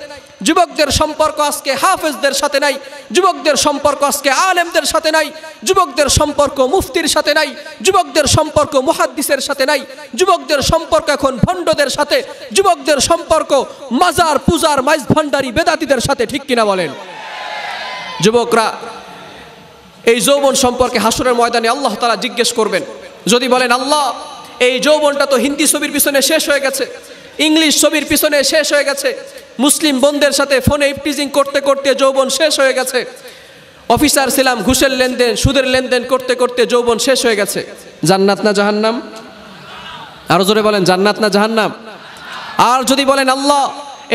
যুবকদের সম্পর্ক আজকে হাফেজদের সাথে নাই, যুবকদের সম্পর্ক আজকে আলেমদের সাথে নাই, যুবকদের সম্পর্ক মুফতির সাথে নাই, যুবকদের সম্পর্ক মুহাদ্দিসের সাথে নাই, যুবকদের সম্পর্ক এখন ভণ্ডদের সাথে, যুবকদের সম্পর্ক মাজার পূজার মাইজ ভান্ডারি বেদাতীদের সাথে। ঠিক কিনা বলেন? যুবকরা এই যৌবন সম্পর্কে হাসরের ময়দানে আল্লাহ তাআলা জিজ্ঞেস করবেন। যদি বলেন আল্লাহ এই যৌবনটা তো হিন্দি ছবির পিছনে শেষ হয়ে গেছে, ইংলিশ ছবির পিছনে শেষ হয়ে গেছে, মুসলিম বোনদের সাথে ফোনে ইফটিজিং করতে করতে যৌবন শেষ হয়ে গেছে, অফিসার ছিলাম ঘুষের লেনদেন সুদের লেনদেন করতে করতে যৌবন শেষ হয়ে গেছে। জান্নাত না জাহান্নাম? আরো জোরে বলেন, জান্নাত না জাহান্নাম? আর যদি বলেন আল্লাহ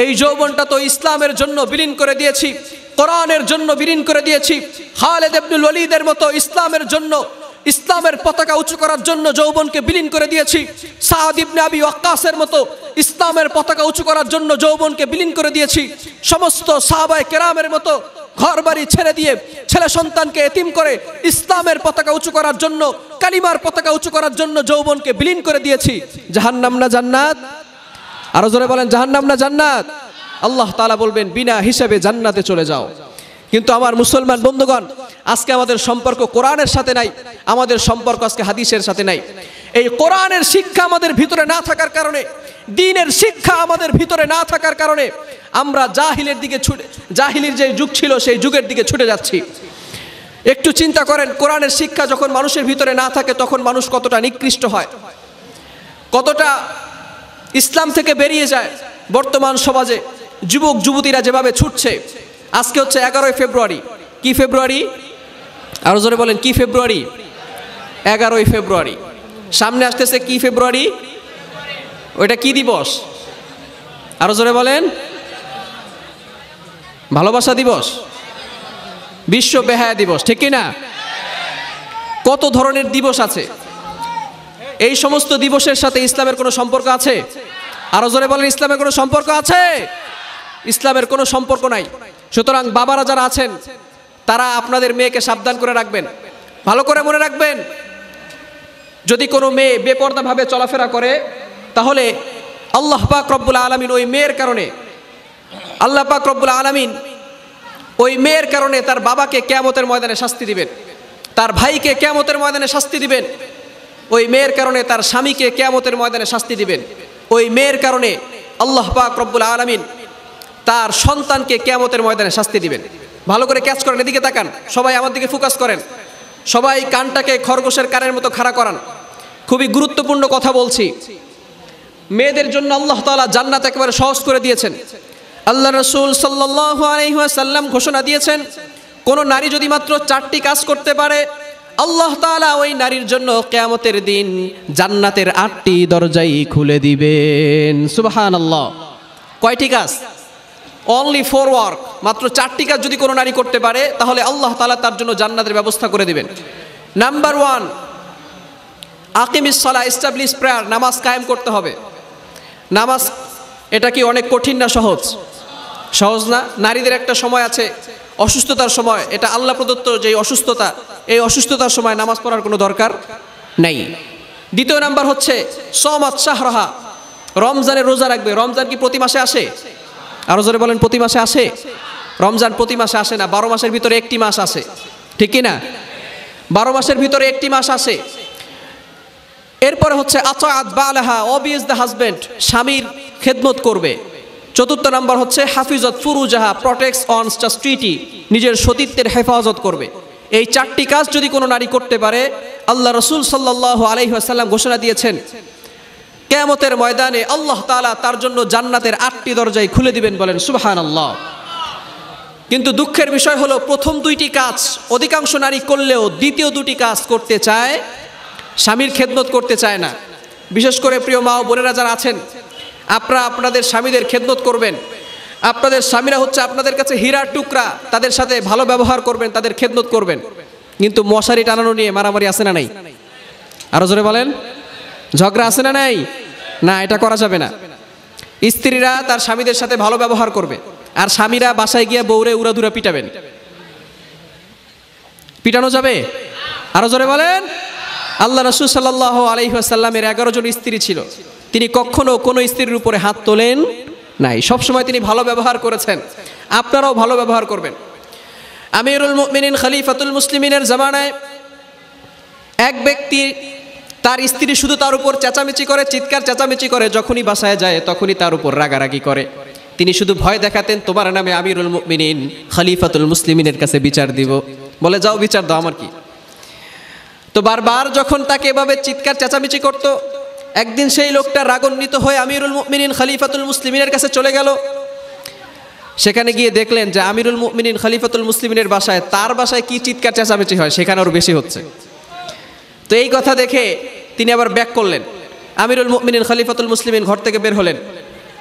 এই যৌবনটা তো ইসলামের জন্য বিলীন করে দিয়েছি, কোরআনের জন্য বিলীন করে দিয়েছি, খালেদ ইবনুল ওয়ালিদের মতো ইসলামের জন্য, ইসলামের পতাকা উঁচু করার জন্য যৌবনকে বিলীন করে দিয়েছি, সাদ ইবনে আবি ওয়াক্কাসের মতো ইসলামের পতাকা উঁচু করার জন্য যৌবনকে বিলীন করে দিয়েছি, সমস্ত সাহাবায়ে কেরামের মতো ঘরবাড়ি ছেড়ে দিয়ে ছেলে সন্তানকে এতিম করে ইসলামের পতাকা উঁচু করার জন্য, কালিমার পতাকা উঁচু করার জন্য যৌবনকে বিলীন করে দিয়েছি। জাহান্নাম না জান্নাত? আরো জোরে বলেন, জাহান্নাম না জান্নাত? আল্লাহ তাআলা বলবেন বিনা হিসাবে জান্নাতে চলে যাও। কিন্তু আমার মুসলমান বন্ধুগণ, আজকে আমাদের সম্পর্ক কোরআনের সাথে নাই, আমাদের সম্পর্ক আজকে হাদিসের সাথে নাই। এই কোরআনের শিক্ষা আমাদের ভিতরে না থাকার কারণে, দ্বীনের শিক্ষা আমাদের ভিতরে না থাকার কারণে আমরা জাহিলের দিকে জাহিলির যে যুগ ছিল সেই যুগের দিকে ছুটে যাচ্ছি। একটু চিন্তা করেন, কোরআনের শিক্ষা যখন মানুষের ভিতরে না থাকে তখন মানুষ কতটা নিকৃষ্ট হয়, কতটা ইসলাম থেকে বেরিয়ে যায়। বর্তমান সমাজে যুবক যুবতীরা যেভাবে ছুটছে, আজকে হচ্ছে 11ই ফেব্রুয়ারি। কি ফেব্রুয়ারি? আরো জোরে বলেন, কি ফেব্রুয়ারি? 11ই ফেব্রুয়ারি। সামনে আসতেছে কি ফেব্রুয়ারি? ওইটা কি দিবস? আরো জোরে বলেন। ভালোবাসা দিবস, বিশ্ব বেহায়া দিবস, ঠিক কি না? কত ধরনের দিবস আছে, এই সমস্ত দিবসের সাথে ইসলামের কোনো সম্পর্ক আছে? আরো জোরে বলেন, ইসলামের কোনো সম্পর্ক আছে? ইসলামের কোনো সম্পর্ক নাই। সুতরাং বাবারা যারা আছেন তারা আপনাদের মেয়েকে সাবধান করে রাখবেন, ভালো করে মনে রাখবেন, যদি কোনো মেয়ে বেপরদাভাবে চলাফেরা করে তাহলে আল্লাহ পাক রব্বুল আলামিন ওই মেয়ের কারণে, আল্লাহ পাক রব্বুল আলামিন ওই মেয়ের কারণে তার বাবাকে কিয়ামতের ময়দানে শাস্তি দিবেন, তার ভাইকে কিয়ামতের ময়দানে শাস্তি দিবেন, ওই মেয়ের কারণে তার স্বামীকে কিয়ামতের ময়দানে শাস্তি দিবেন, ওই মেয়ের কারণে আল্লাহ পাক রব্বুল আলামিন তার সন্তানকে কিয়ামতের ময়দানে শাস্তি দিবেন। ভালো করে ক্যাচ করেন, এদিকে তাকান, সবাই আমার দিকে ফোকাস করেন, সবাই কানটাকে খরগোশের কানের মতো খাড়া করান। খুবই গুরুত্বপূর্ণ কথা বলছি। মেয়েদের জন্য আল্লাহ তাআলা জান্নাত একেবারে সহজ করে দিয়েছেন। আল্লাহ রাসূল সাল্লাল্লাহু আলাইহি ওয়াসাল্লাম ঘোষণা দিয়েছেন, কোন নারী যদি মাত্র 4টি কাজ করতে পারে আল্লাহ তাআলা ওই নারীর জন্য কিয়ামতের দিন জান্নাতের 8টি দরজাই খুলে দিবেন। সুবহানাল্লাহ। কয়টি কাজ? অনলি 4 ওয়ার্ক, মাত্র 4টি কাজ যদি কোনো নারী করতে পারে তাহলে আল্লাহ তাআলা তার জন্য জান্নাতের ব্যবস্থা করে দিবেন। নাম্বার 1, আকিমিস সালাহ, এস্টাবলিশ প্রেয়ার, নামাজ কায়েম করতে হবে। নামাজ এটা কি অনেক কঠিন না সহজ? সহজ না। নারীদের একটা সময় আছে, অসুস্থতার সময়, এটা আল্লাহ প্রদত্ত যে অসুস্থতা, এই অসুস্থতার সময় নামাজ পড়ার কোনো দরকার নাই। দ্বিতীয় নাম্বার হচ্ছে সওমাত শাহরাহা, রমজানের রোজা রাখবে। রমজান কি প্রতি মাসে আসে? আরো জোরে বলেন, প্রতি মাসে আসে? রমজান প্রতি মাসে আসে না, 12 মাসের ভিতরে একটি মাস আসে, ঠিক কি না? 12 মাসের ভিতরে একটি মাস আসে। এরপরে হচ্ছে আতাআত বালাহা, ওবিজ দ্য হাজব্যান্ড, স্বামীর খেদমত করবে। চতুর্থ নাম্বার হচ্ছে হাফিজত ফুরুজাহা, প্রটেক্টস অন চাস্টিটি, নিজের সতীত্বের হেফাজত করবে। এই 4টি কাজ যদি কোনো নারী করতে পারে আল্লাহ রাসূল সাল্লাল্লাহু আলাইহি ওয়াসাল্লাম ঘোষণা দিয়েছেন কিয়ামতের ময়দানে আল্লাহ তাআলা তার জন্য জান্নাতের 8টি দরজাই খুলে দিবেন। বলেন সুবহানাল্লাহ। কিন্তু দুঃখের বিষয় হলো প্রথম 2টি কাজ অধিকাংশ নারী করলেও দ্বিতীয় 2টি কাজ করতে চায়, স্বামীর খেদমত করতে চায় না। বিশেষ করে প্রিয় মা ও বোনেরা যারা আছেন, আপনারা আপনাদের স্বামীদের খেদমত করবেন। আপনাদের স্বামীরা হচ্ছে আপনাদের কাছে হীরার টুকরা, তাদের সাথে ভালো ব্যবহার করবেন, তাদের খেদমত করবেন। কিন্তু মশারি টানানো নিয়ে মারামারি আছে না নাই? আরো জোরে বলেন, ঝগড়া আছে না নাই? না, এটা করা যাবে না। স্ত্রীরা তার স্বামীদের সাথে ভালো ব্যবহার করবে, আর স্বামীরা বাসায় গিয়ে বউরে উড়াধুরা পিটাবেন। পিটানো যাবে? আরো জোরে বলেন। আল্লাহ রাসূল সাল্লাল্লাহু আলাইহি ওয়াসাল্লামের 11 জন স্ত্রী ছিল, তিনি কখনো কোনো স্ত্রীর উপরে হাত তোলেন নাই, সবসময় তিনি ভালো ব্যবহার করেছেন। আপনারাও ভালো ব্যবহার করবেন। আমিরুল মুমিনিন খলিফাতুল মুসলিমিনের জামানায় এক ব্যক্তি, তার স্ত্রী শুধু তার উপর চেঁচামেচি করে, চিৎকার চেঁচামেচি করে, যখনই বাসায় যায় তখনই তার উপর রাগারাগি করে। তিনি শুধু ভয় দেখাতেন, তোমার নামে আমিরুল মুমিনিন খলিফাতুল মুসলিমিনের কাছে বিচার দিব। বলে, যাও বিচার দাও, আমার কি। তো বারবার যখন তাকে এভাবে চিৎকার চেঁচামেচি করতো, একদিন সেই লোকটা রাগান্বিত হয়ে আমিরুল মুমিনিন খলিফাতুল মুসলিমিনের কাছে চলে গেল। সেখানে গিয়ে দেখলেন যে আমিরুল মুমিনিন খলিফাতুল মুসলিমিনের বাসায়, তার বাসায় কি চিৎকার চেঁচামেচি হয় সেখানে আরও বেশি হচ্ছে। তো এই কথা দেখে তিনি আবার ব্যাক করলেন। আমিরুল মুমিনিন খলিফাতুল মুসলিমিন ঘর থেকে বের হলেন।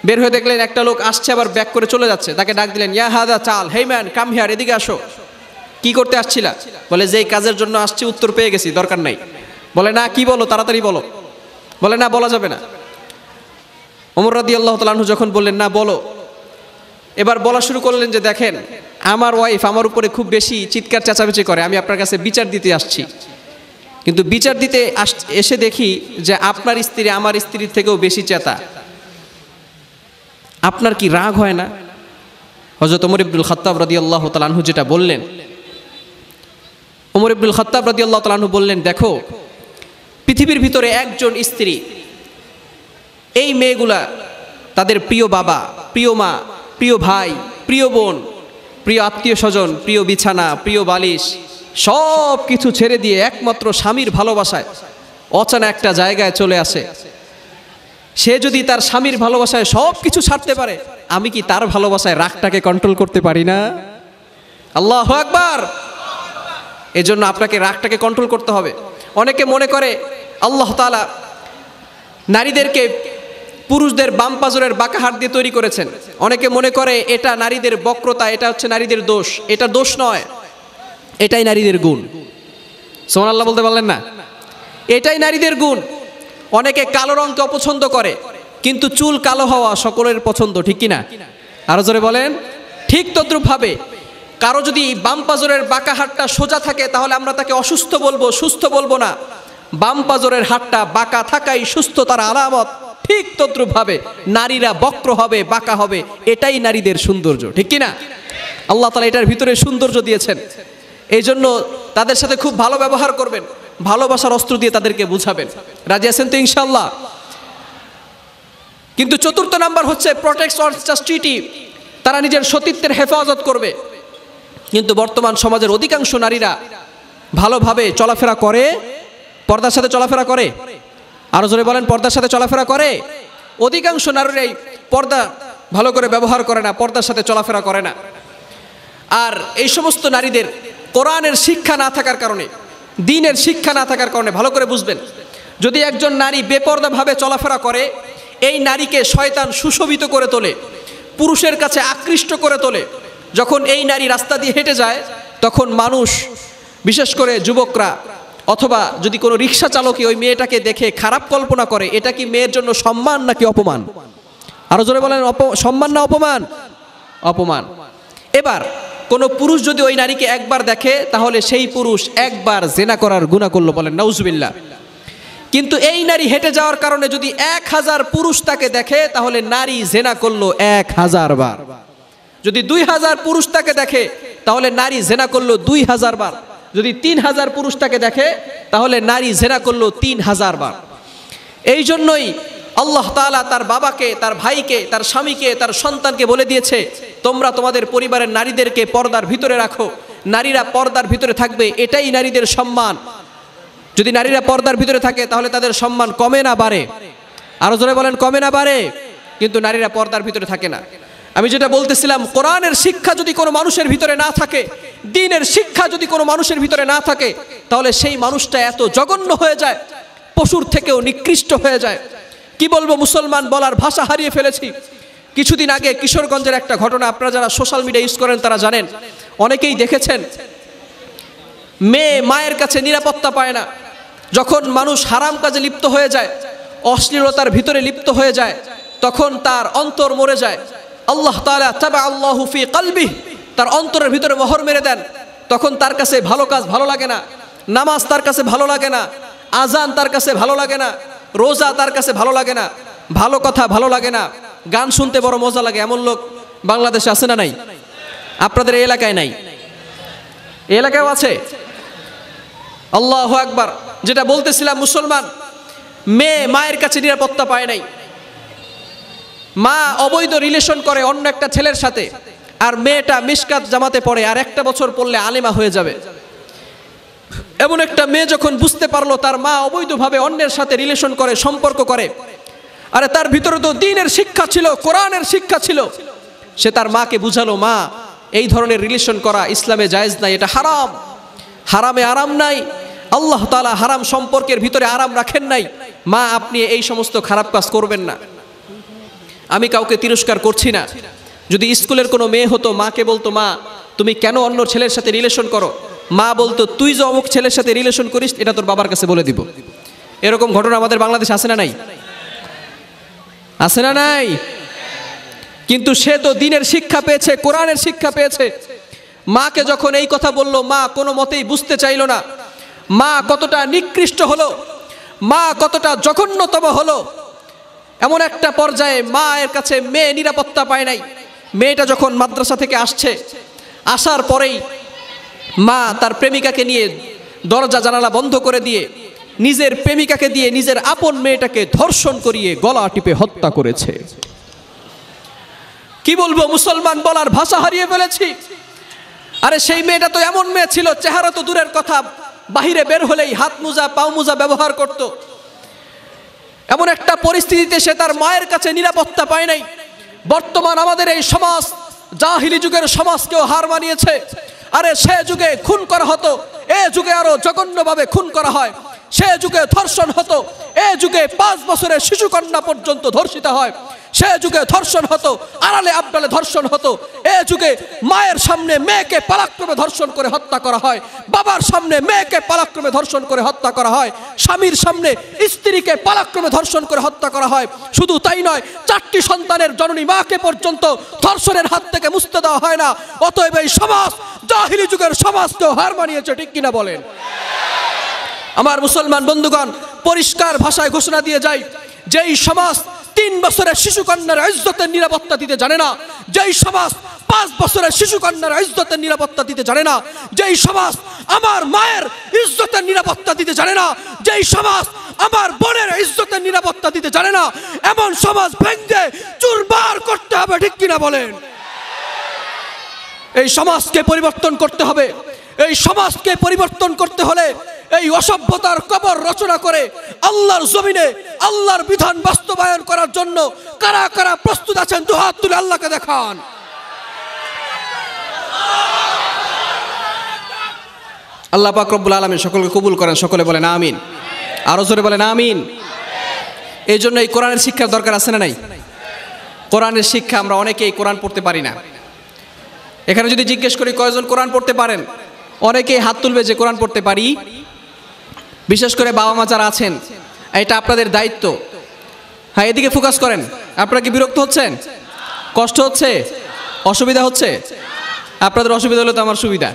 বের হয়ে দেখলেন একটা লোক আসছে, আবার ব্যাক করে চলে যাচ্ছে। তাকে ডাক দিলেন, ইয়া হাদা চাল, হেই ম্যান কাম হিয়ার, এদিকে আসো। কি করতে আসছিলা? বলে যেই কাজের জন্য আসছি উত্তর পেয়ে গেছি, দরকার নাই। বলে না, কি বলো, তাড়াতাড়ি বলো। বলে না, বলা যাবে না। ওমর রাদিয়াল্লাহু তাআলা আনহু যখন বললেন না বলো, এবার বলা শুরু করলেন যে দেখেন, আমার ওয়াইফ আমার উপরে খুব বেশি চিৎকার চেঁচামেচি করে, আমি আপনার কাছে বিচার দিতে আসছি। কিন্তু বিচার দিতে এসে দেখি যে আপনার স্ত্রী আমার স্ত্রীর থেকেও বেশি চেতা। আপনার কি রাগ হয় না? হযরত ওমর ইবনুল খাত্তাব রাদিয়াল্লাহু তাআলা আনহু যেটা বললেন, ওমর ইবনুল খাত্তাব রাদিয়াল্লাহু তাআলা আনহু বললেন, দেখো পৃথিবীর ভিতরে একজন স্ত্রী, এই মেয়েগুলা তাদের প্রিয় বাবা, প্রিয় মা, প্রিয় ভাই, প্রিয় বোন, প্রিয় আত্মীয় স্বজন, প্রিয় বিছানা, প্রিয় বালিশ সব কিছু ছেড়ে দিয়ে একমাত্র স্বামীর ভালোবাসায় অচেনা একটা জায়গায় চলে আসে। সে যদি তার স্বামীর ভালোবাসায় সব কিছু ছাড়তে পারে, আমি কি তার ভালোবাসায় রাগটাকে কন্ট্রোল করতে পারি না? আল্লাহু আকবার। এজন্য আপনাকে রাগটাকে কন্ট্রোল করতে হবে। অনেকে মনে করে আল্লাহ তাআলা নারীদেরকে পুরুষদের বাম পাজরের বাঁকা হাত দিয়ে তৈরি করেছেন। অনেকে মনে করে এটা নারীদের বক্রতা, এটা হচ্ছে নারীদের দোষ। এটা দোষ নয়, এটাই নারীদের গুণ। সুবহানাল্লাহ বলতে পারলেন না? এটাই নারীদের গুণ। অনেকে কালো রঙকে অপছন্দ করে, কিন্তু চুল কালো হওয়া সকলের পছন্দ, ঠিক কিনা? আরো জোরে বলেন। ঠিক তদ্রূপভাবে কারো যদি বাম পাজরের বাঁকা হাতটা সোজা থাকে তাহলে আমরা তাকে অসুস্থ বলবো, সুস্থ বলবো না। বাম পাজরের হাতটা বাঁকা থাকাই সুস্থতার আলামত। ঠিক তদ্রূপভাবে নারীরা বক্র হবে, বাঁকা হবে, এটাই নারীদের সৌন্দর্য, ঠিক কিনা? আল্লাহ তাআলা এটার ভিতরে সৌন্দর্য দিয়েছেন। এই জন্য তাদের সাথে খুব ভালো ব্যবহার করবেন, ভালোবাসার অস্ত্র দিয়ে তাদেরকে বুঝাবেন। রাজি আছেন তো ইনশাআল্লাহ? কিন্তু চতুর্থ নাম্বার হচ্ছে প্রটেক্টস অর চাস্টিটি, তারা নিজের সতীত্বের হেফাজত করবে। কিন্তু বর্তমান সমাজের অধিকাংশ নারীরা ভালোভাবে চলাফেরা করে, পর্দার সাথে চলাফেরা করে। আরো জোরে বলেন, পর্দার সাথে চলাফেরা করে। অধিকাংশ নারীরাই পর্দা ভালো করে ব্যবহার করে না, পর্দার সাথে চলাফেরা করে না। আর এই সমস্ত নারীদের কোরআনের শিক্ষা না থাকার কারণে, দ্বীনের শিক্ষা না থাকার কারণে, ভালো করে বুঝবেন, যদি একজন নারী বেপর্দাভাবে চলাফেরা করে, এই নারীকে শয়তান সুশোভিত করে তোলে, পুরুষের কাছে আকৃষ্ট করে তোলে। যখন এই নারী রাস্তা দিয়ে হেঁটে যায়, তখন মানুষ, বিশেষ করে যুবকরা অথবা যদি কোনো রিক্সা চালকই ওই মেয়েটাকে দেখে খারাপ কল্পনা করে, এটা কি মেয়ের জন্য সম্মান নাকি অপমান? আরো জোরে বলেন, সম্মান না অপমান? অপমান। এবার কোনো পুরুষ যদি ওই নারীকে একবার দেখে, তাহলে সেই পুরুষ একবার জেনা করার গুনাহ করলো, বলেন নাউজুবিল্লাহ। কিন্তু এই নারী হেঁটে যাওয়ার কারণে যদি 1000 পুরুষ তাকে দেখে, তাহলে নারী জেনা করলো 1000 বার। যদি 2000 পুরুষ তাকে দেখে, তাহলে নারী জেনা করলো 2000 বার। যদি 3000 পুরুষ তাকে দেখে, তাহলে নারী জেনা করলো 3000 বার। এই জন্যই আল্লাহ তাআলা তার বাবাকে, তার ভাইকে, তার স্বামীকে, তার সন্তানকে বলে দিয়েছে, তোমরা তোমাদের পরিবারের নারীদেরকে পর্দার ভিতরে রাখো। নারীরা পর্দার ভিতরে থাকবে, এটাই নারীদের সম্মান। যদি নারীরা পর্দার ভিতরে থাকে, তাহলে তাদের সম্মান কমে না বাড়ে? আরো জোরে বলেন, কমে না বাড়ে? কিন্তু নারীরা পর্দার ভিতরে থাকে না। আমি যেটা বলতেছিলাম, কোরআনের শিক্ষা যদি কোনো মানুষের ভিতরে না থাকে, দ্বীনের শিক্ষা যদি কোনো মানুষের ভিতরে না থাকে, তাহলে সেই মানুষটা এত জঘন্য হয়ে যায়, পশুর থেকেও নিকৃষ্ট হয়ে যায়। কি বলবো, মুসলমান বলার ভাষা হারিয়ে ফেলেছি। কিছুদিন আগে কিশোরগঞ্জের একটা ঘটনা, আপনারা যারা সোশ্যাল মিডিয়া ইউজ করেন তারা জানেন, অনেকেই দেখেছেন। মেয়ে মায়ের কাছে নিরাপত্তা পায় না। যখন মানুষ হারাম কাজে লিপ্ত হয়ে যায়, অশ্লীলতার ভিতরে লিপ্ত হয়ে যায়, তখন তার অন্তর মরে যায়। আল্লাহ তাআলা তাবা আল্লাহু ফি কলবিহি, তার অন্তরের ভিতরে মোহর মেরে দেন। তখন তার কাছে ভালো কাজ ভালো লাগে না, নামাজ তার কাছে ভালো লাগে না, আজান তার কাছে ভালো লাগে না, রোজা তার কাছে ভালো লাগে না, ভালো কথা ভালো লাগে না, গান শুনতে বড় মজা লাগে। এমন লোক বাংলাদেশে আছে না নাই? আপনাদের এই এলাকায় নাই? এই এলাকায়ও আছে। আল্লাহু আকবার। যেটা বলতেছিলাম, মুসলমান মেয়ে মায়ের কাছে নিরাপত্তা পায় নাই। মা অবৈধ রিলেশন করে অন্য একটা ছেলের সাথে, আর মেয়েটা মিশকাত জামাতে পড়ে, আর একটা বছর পড়লে আলেমা হয়ে যাবে। এমন একটা মেয়ে যখন বুঝতে পারলো তার মা অবৈধভাবে অন্যের সাথে রিলেশন করে, সম্পর্ক করে, আরে তার ভিতরে তো দ্বীনের শিক্ষা ছিল, কোরআনের শিক্ষা ছিল, সে তার মাকে বুঝালো, মা এই ধরনের রিলেশন করা ইসলামে জায়েজ নাই, এটা হারাম, হারামে আরাম নাই, আল্লাহ তাআলা হারাম সম্পর্কের ভিতরে আরাম রাখেন নাই, মা আপনি এই সমস্ত খারাপ কাজ করবেন না। আমি কাউকে তিরস্কার করছি না। যদি স্কুলের কোনো মেয়ে হতো, মাকে বলতো, মা তুমি কেন অন্য ছেলের সাথে রিলেশন করো, মা বলতো, তুই যে অমুক ছেলের সাথে রিলেশন করিস এটা তোর বাবার কাছে বলে দিব। এরকম ঘটনা আমাদের বাংলাদেশে আছে না নাই? আছে না নাই? কিন্তু সে তো দ্বীনের শিক্ষা পেয়েছে, কোরআনের শিক্ষা পেয়েছে। মাকে যখন এই কথা বলল, মা কোনো মতেই বুঝতে চাইল না। মা কতটা নিকৃষ্ট হলো, মা কতটা জঘন্যতম হলো। এমন একটা পর্যায়ে মায়ের কাছে মেয়ে নিরাপত্তা পায় নাই। মেয়েটা যখন মাদ্রাসা থেকে আসছে, আসার পরেই মা তার প্রেমিকাকে নিয়ে দরজা জানালা বন্ধ করে দিয়ে নিজের প্রেমিকাকে দিয়ে নিজের আপন মেয়েটাকে ধর্ষণ করিয়ে গলা টিপে হত্যা করেছে। কি বলবো, মুসলমান বলার ভাষা হারিয়ে ফেলেছি। আরে সেই মেয়েটা তো এমন মেয়ে ছিল, চেহারা তো দূরের কথা, বাহিরে বের হলেই হাত মোজা পাও মোজা ব্যবহার করত। এমন একটা পরিস্থিতিতে সে তার মায়ের কাছে নিরাপত্তা পায় নাই। বর্তমান আমাদের এই সমাজ জাহিলি যুগের সমাজকেও হার মানিয়েছে। আরে সে যুগে খুন করা হতো, এ যুগে আরো জঘন্যভাবে খুন করা হয়। সে যুগে ধর্ষণ হতো, এ যুগে 5 বছরের শিশুকন্যা পর্যন্ত ধর্ষিত হয়। সে যুগে ধর্ষণ হতো, আড়ালে আবডালে ধর্ষণ হতো। এ যুগে মায়ের সামনে মেয়েকে পালাক্রমে ধর্ষণ করে হত্যা করা হয়, বাবার সামনে মেয়েকে পালাক্রমে ধর্ষণ করে হত্যা করা হয়, স্বামীর সামনে স্ত্রীকে পালাক্রমে ধর্ষণ করে হত্যা করা হয়। শুধু তাই নয়, 4টি সন্তানের জননী মাকে পর্যন্ত ধর্ষণের হাত থেকে মুক্তি দেওয়া হয় না। অতএব এই সমাজ জাহিলি যুগের সমাজকেও হার মানিয়েছে, ঠিক কিনা বলেন? আমার মুসলমান বন্ধুগণ, পরিষ্কার ভাষায় ঘোষণা দিয়ে যাই, যেই সমাজ 3 বছরের শিশুকন্যার ইজ্জতের নিরাপত্তা দিতে জানে না, যেই সমাজ 5 বছরের শিশুকন্যার ইজ্জতের নিরাপত্তা দিতে জানে না, যেই সমাজ আমার মায়ের ইজ্জতের নিরাপত্তা দিতে জানে না, যেই সমাজ আমার বোনের ইজ্জতের নিরাপত্তা দিতে জানে না, এমন সমাজ ভেঙে চুরমার করতে হবে, ঠিক কিনা বলেন? এই সমাজকে পরিবর্তন করতে হবে। এই সমাজকে পরিবর্তন করতে হলে এই অসভ্যতার কবর রচনা করে আল্লাহর জমিনে আল্লাহর বিধান বাস্তবায়ন করার জন্য কারা কারা প্রস্তুত আছেন? দুহাত তুলে আল্লাহকে দেখান। আল্লাহ পাক রব্বুল আলামিন সকলকে কবুল করেন। সকলে বলেন আমিন। আরো জোরে বলেন আমিন। এই জন্য এই কোরআনের শিক্ষার দরকার আছে না নাই? কোরআনের শিক্ষা আমরা অনেকেই কোরআন পড়তে পারি না। এখানে যদি জিজ্ঞেস করি কয়জন কোরআন পড়তে পারেন, অনেকেই হাত তুলবে যে কোরআন পড়তে পারি। বিশেষ করে বাবা মা যারা আছেন, এটা আপনাদের দায়িত্ব। হ্যাঁ, এদিকে ফোকাস করেন। আপনারা কি বিরক্ত হচ্ছেন? কষ্ট হচ্ছে? অসুবিধা হচ্ছে? আপনাদের অসুবিধা হলে তো আমার সুবিধা।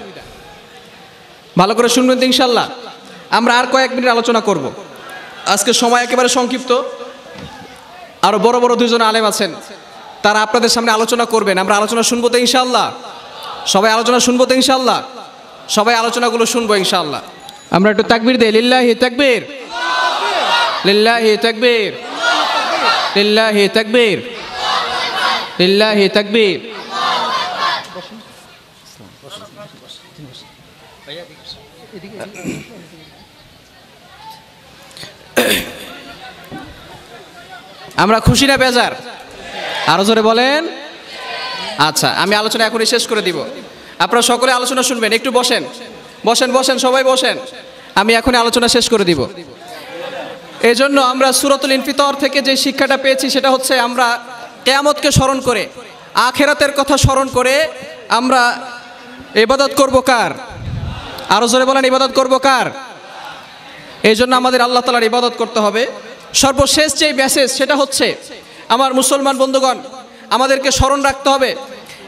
ভালো করে শুনবেন তো ইনশাল্লাহ। আমরা আর কয়েক মিনিট আলোচনা করব। আজকে সময় একেবারে সংক্ষিপ্ত। আরো বড় বড় 2 জন আলেম আছেন, তারা আপনাদের সামনে আলোচনা করবেন। আমরা আলোচনা শুনবো তো ইনশাল্লাহ? সবাই আলোচনা শুনবো তো ইনশাল্লাহ? সবাই আলোচনাগুলো শুনবো ইনশাল্লাহ। আমরা একটু তাকবীর দেই। লিল্লাহি তাকবীর, লিল্লাহি তাকবীর, লিল্লাহি তাকবীর, লিল্লাহি তাকবীর। আমরা খুশি না বেজার? আরো জোরে বলেন। আচ্ছা, আমি আলোচনা এখনই শেষ করে দিব। আপনারা সকলে আলোচনা শুনবেন। একটু বসেন, বসেন, বসেন, সবাই বসেন। আমি এখনই আলোচনা শেষ করে দিব। এই জন্য আমরা সূরাতুল ইনফিতর থেকে যে শিক্ষাটা পেয়েছি সেটা হচ্ছে, আমরা কিয়ামতকে স্মরণ করে, আখিরাতের কথা স্মরণ করে আমরা ইবাদত করব কার? আরো জোরে বলেন, ইবাদত করব কার? এই জন্য আমাদের আল্লাহ তাআলার ইবাদত করতে হবে। সর্বশেষ যে মেসেজ সেটা হচ্ছে, আমার মুসলমান বন্ধুগণ, আমাদেরকে স্মরণ রাখতে হবে,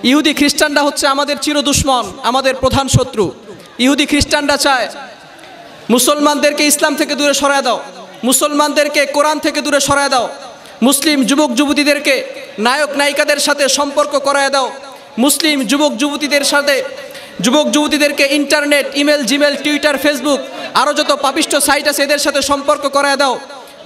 ইহুদি খ্রিস্টানরা হচ্ছে আমাদের চির দুশমন, আমাদের প্রধান শত্রু। ইহুদি খ্রিস্টানরা চায় মুসলমানদেরকে ইসলাম থেকে দূরে সরায় দাও, মুসলমানদেরকে কোরআন থেকে দূরে সরায় দাও, মুসলিম যুবক যুবতীদেরকে নায়ক নায়িকাদের সাথে সম্পর্ক করায় দাও, মুসলিম যুবক যুবতীদের সাথে যুবক যুবতীদেরকে internet, email, Gmail, Twitter, Facebook আরও যত পাপিষ্ট সাইট আছে এদের সাথে সম্পর্ক করায় দাও,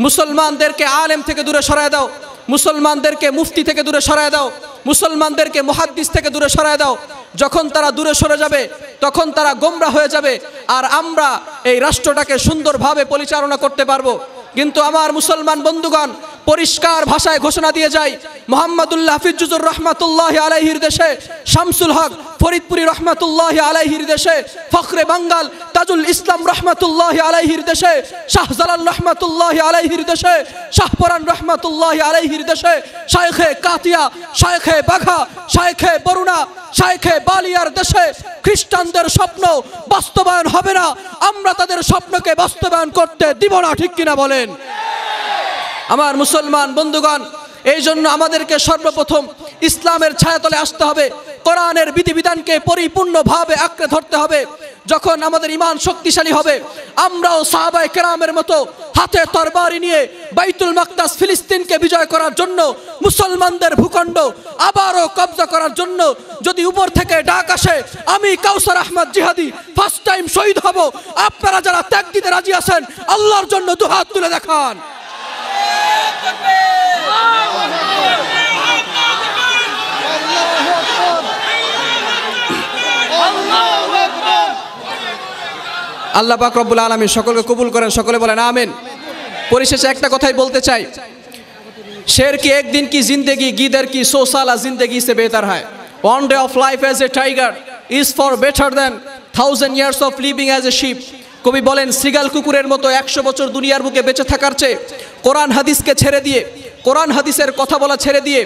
মুসলমানদেরকে আলেম থেকে দূরে সরায় দাও, মুসলমানদেরকে মুফতি থেকে দূরে সরায় দাও, মুসলমানদেরকে মুহাদ্দিস থেকে দূরে সরায় দাও, যখন তারা দূরে সরে যাবে তখন তারা গোমরা হয়ে যাবে, আর আমরা এই রাষ্ট্রটাকে সুন্দরভাবে পরিচালনা করতে পারবো। কিন্তু আমার মুসলমান বন্ধুগণ, পরিষ্কার ভাষায় ঘোষণা দিয়ে যায়, মোহাম্মদুল্লাহ হাফিজুর রহমাতুল্লাহি আলাইহির দেশে, শামসুল হক ফরিদপুরি রহমাতুল্লাহি আলাইহির দেশে, ফখরে বাঙ্গাল তাজুল ইসলাম রহমাতুল্লাহি আলাইহির দেশে, শাহজালাল রহমাতুল্লাহি আলাইহির দেশে, শাহপরান রহমাতুল্লাহি আলাইহির দেশে, শায়েখে কাতিয়া, শায়েখে বাঘা, শায়েখে বরুণা, শায়েখে বালিয়ার দেশে খ্রিস্টানদের স্বপ্ন বাস্তবায়ন হবে না, আমরা তাদের স্বপ্নকে বাস্তবায়ন করতে দিব না, ঠিক কিনা বলেন? আমার মুসলমান বন্ধুগণ, এই জন্য আমাদেরকে সর্বপ্রথম ইসলামের ছায়াতলে আসতে হবে, কোরআনের বিধিবিধানকে পরিপূর্ণভাবে আঁকড়ে ধরতে হবে। যখন আমাদের ঈমান শক্তিশালী হবে, আমরাও সাহাবায়ে কেরামের মতো হাতে তরবারি নিয়ে বাইতুল মাকদাস ফিলিস্তিনকে বিজয় করার জন্য, মুসলমানদের ভূখণ্ড আবারও কব্জা করার জন্য যদি উপর থেকে ডাক আসে, আমি কাউসার আহমদ জিহাদি ফার্স্ট টাইম শহীদ হব, আপনারা যারা ত্যাগ দিতে রাজি আছেন আল্লাহর জন্য দুহাত তুলে দেখান। আল্লাহ পাক রব্বুল আলামিন সকলকে কবুল করেন, সকলে বলেন আমিন। পরিশেষে একটা কথাই বলতে চাই, शेर की एक दिन की जिंदगी गीदर की 100 साला जिंदगी से बेहतर है। One day of life as a tiger is far better than 1000 years of living as a sheep. কবি বলেন, সিগাল কুকুরের মতো 100 বছর দুনিয়ার বুকে বেঁচে থাকার চেয়ে কোরআন হাদিসকে ছেড়ে দিয়ে, কোরআন হাদিসের কথা বলা ছেড়ে দিয়ে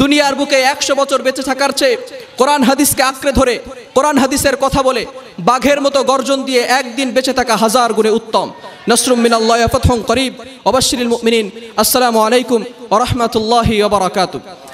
দুনিয়ার বুকে 100 বছর বেঁচে থাকার চেয়ে কোরআন হাদিসকে আঁকড়ে ধরে কোরআন হাদিসের কথা বলে বাঘের মতো গর্জন দিয়ে একদিন বেঁচে থাকা হাজার গুণে উত্তম। নসরুম মিনাল্লাহি ওয়া ফাতহুন করিব ওয়া বাশশিরিল মুমিনিন। আসসালামু আলাইকুম ওয়া রাহমাতুল্লাহি ওয়া বারাকাতুহু।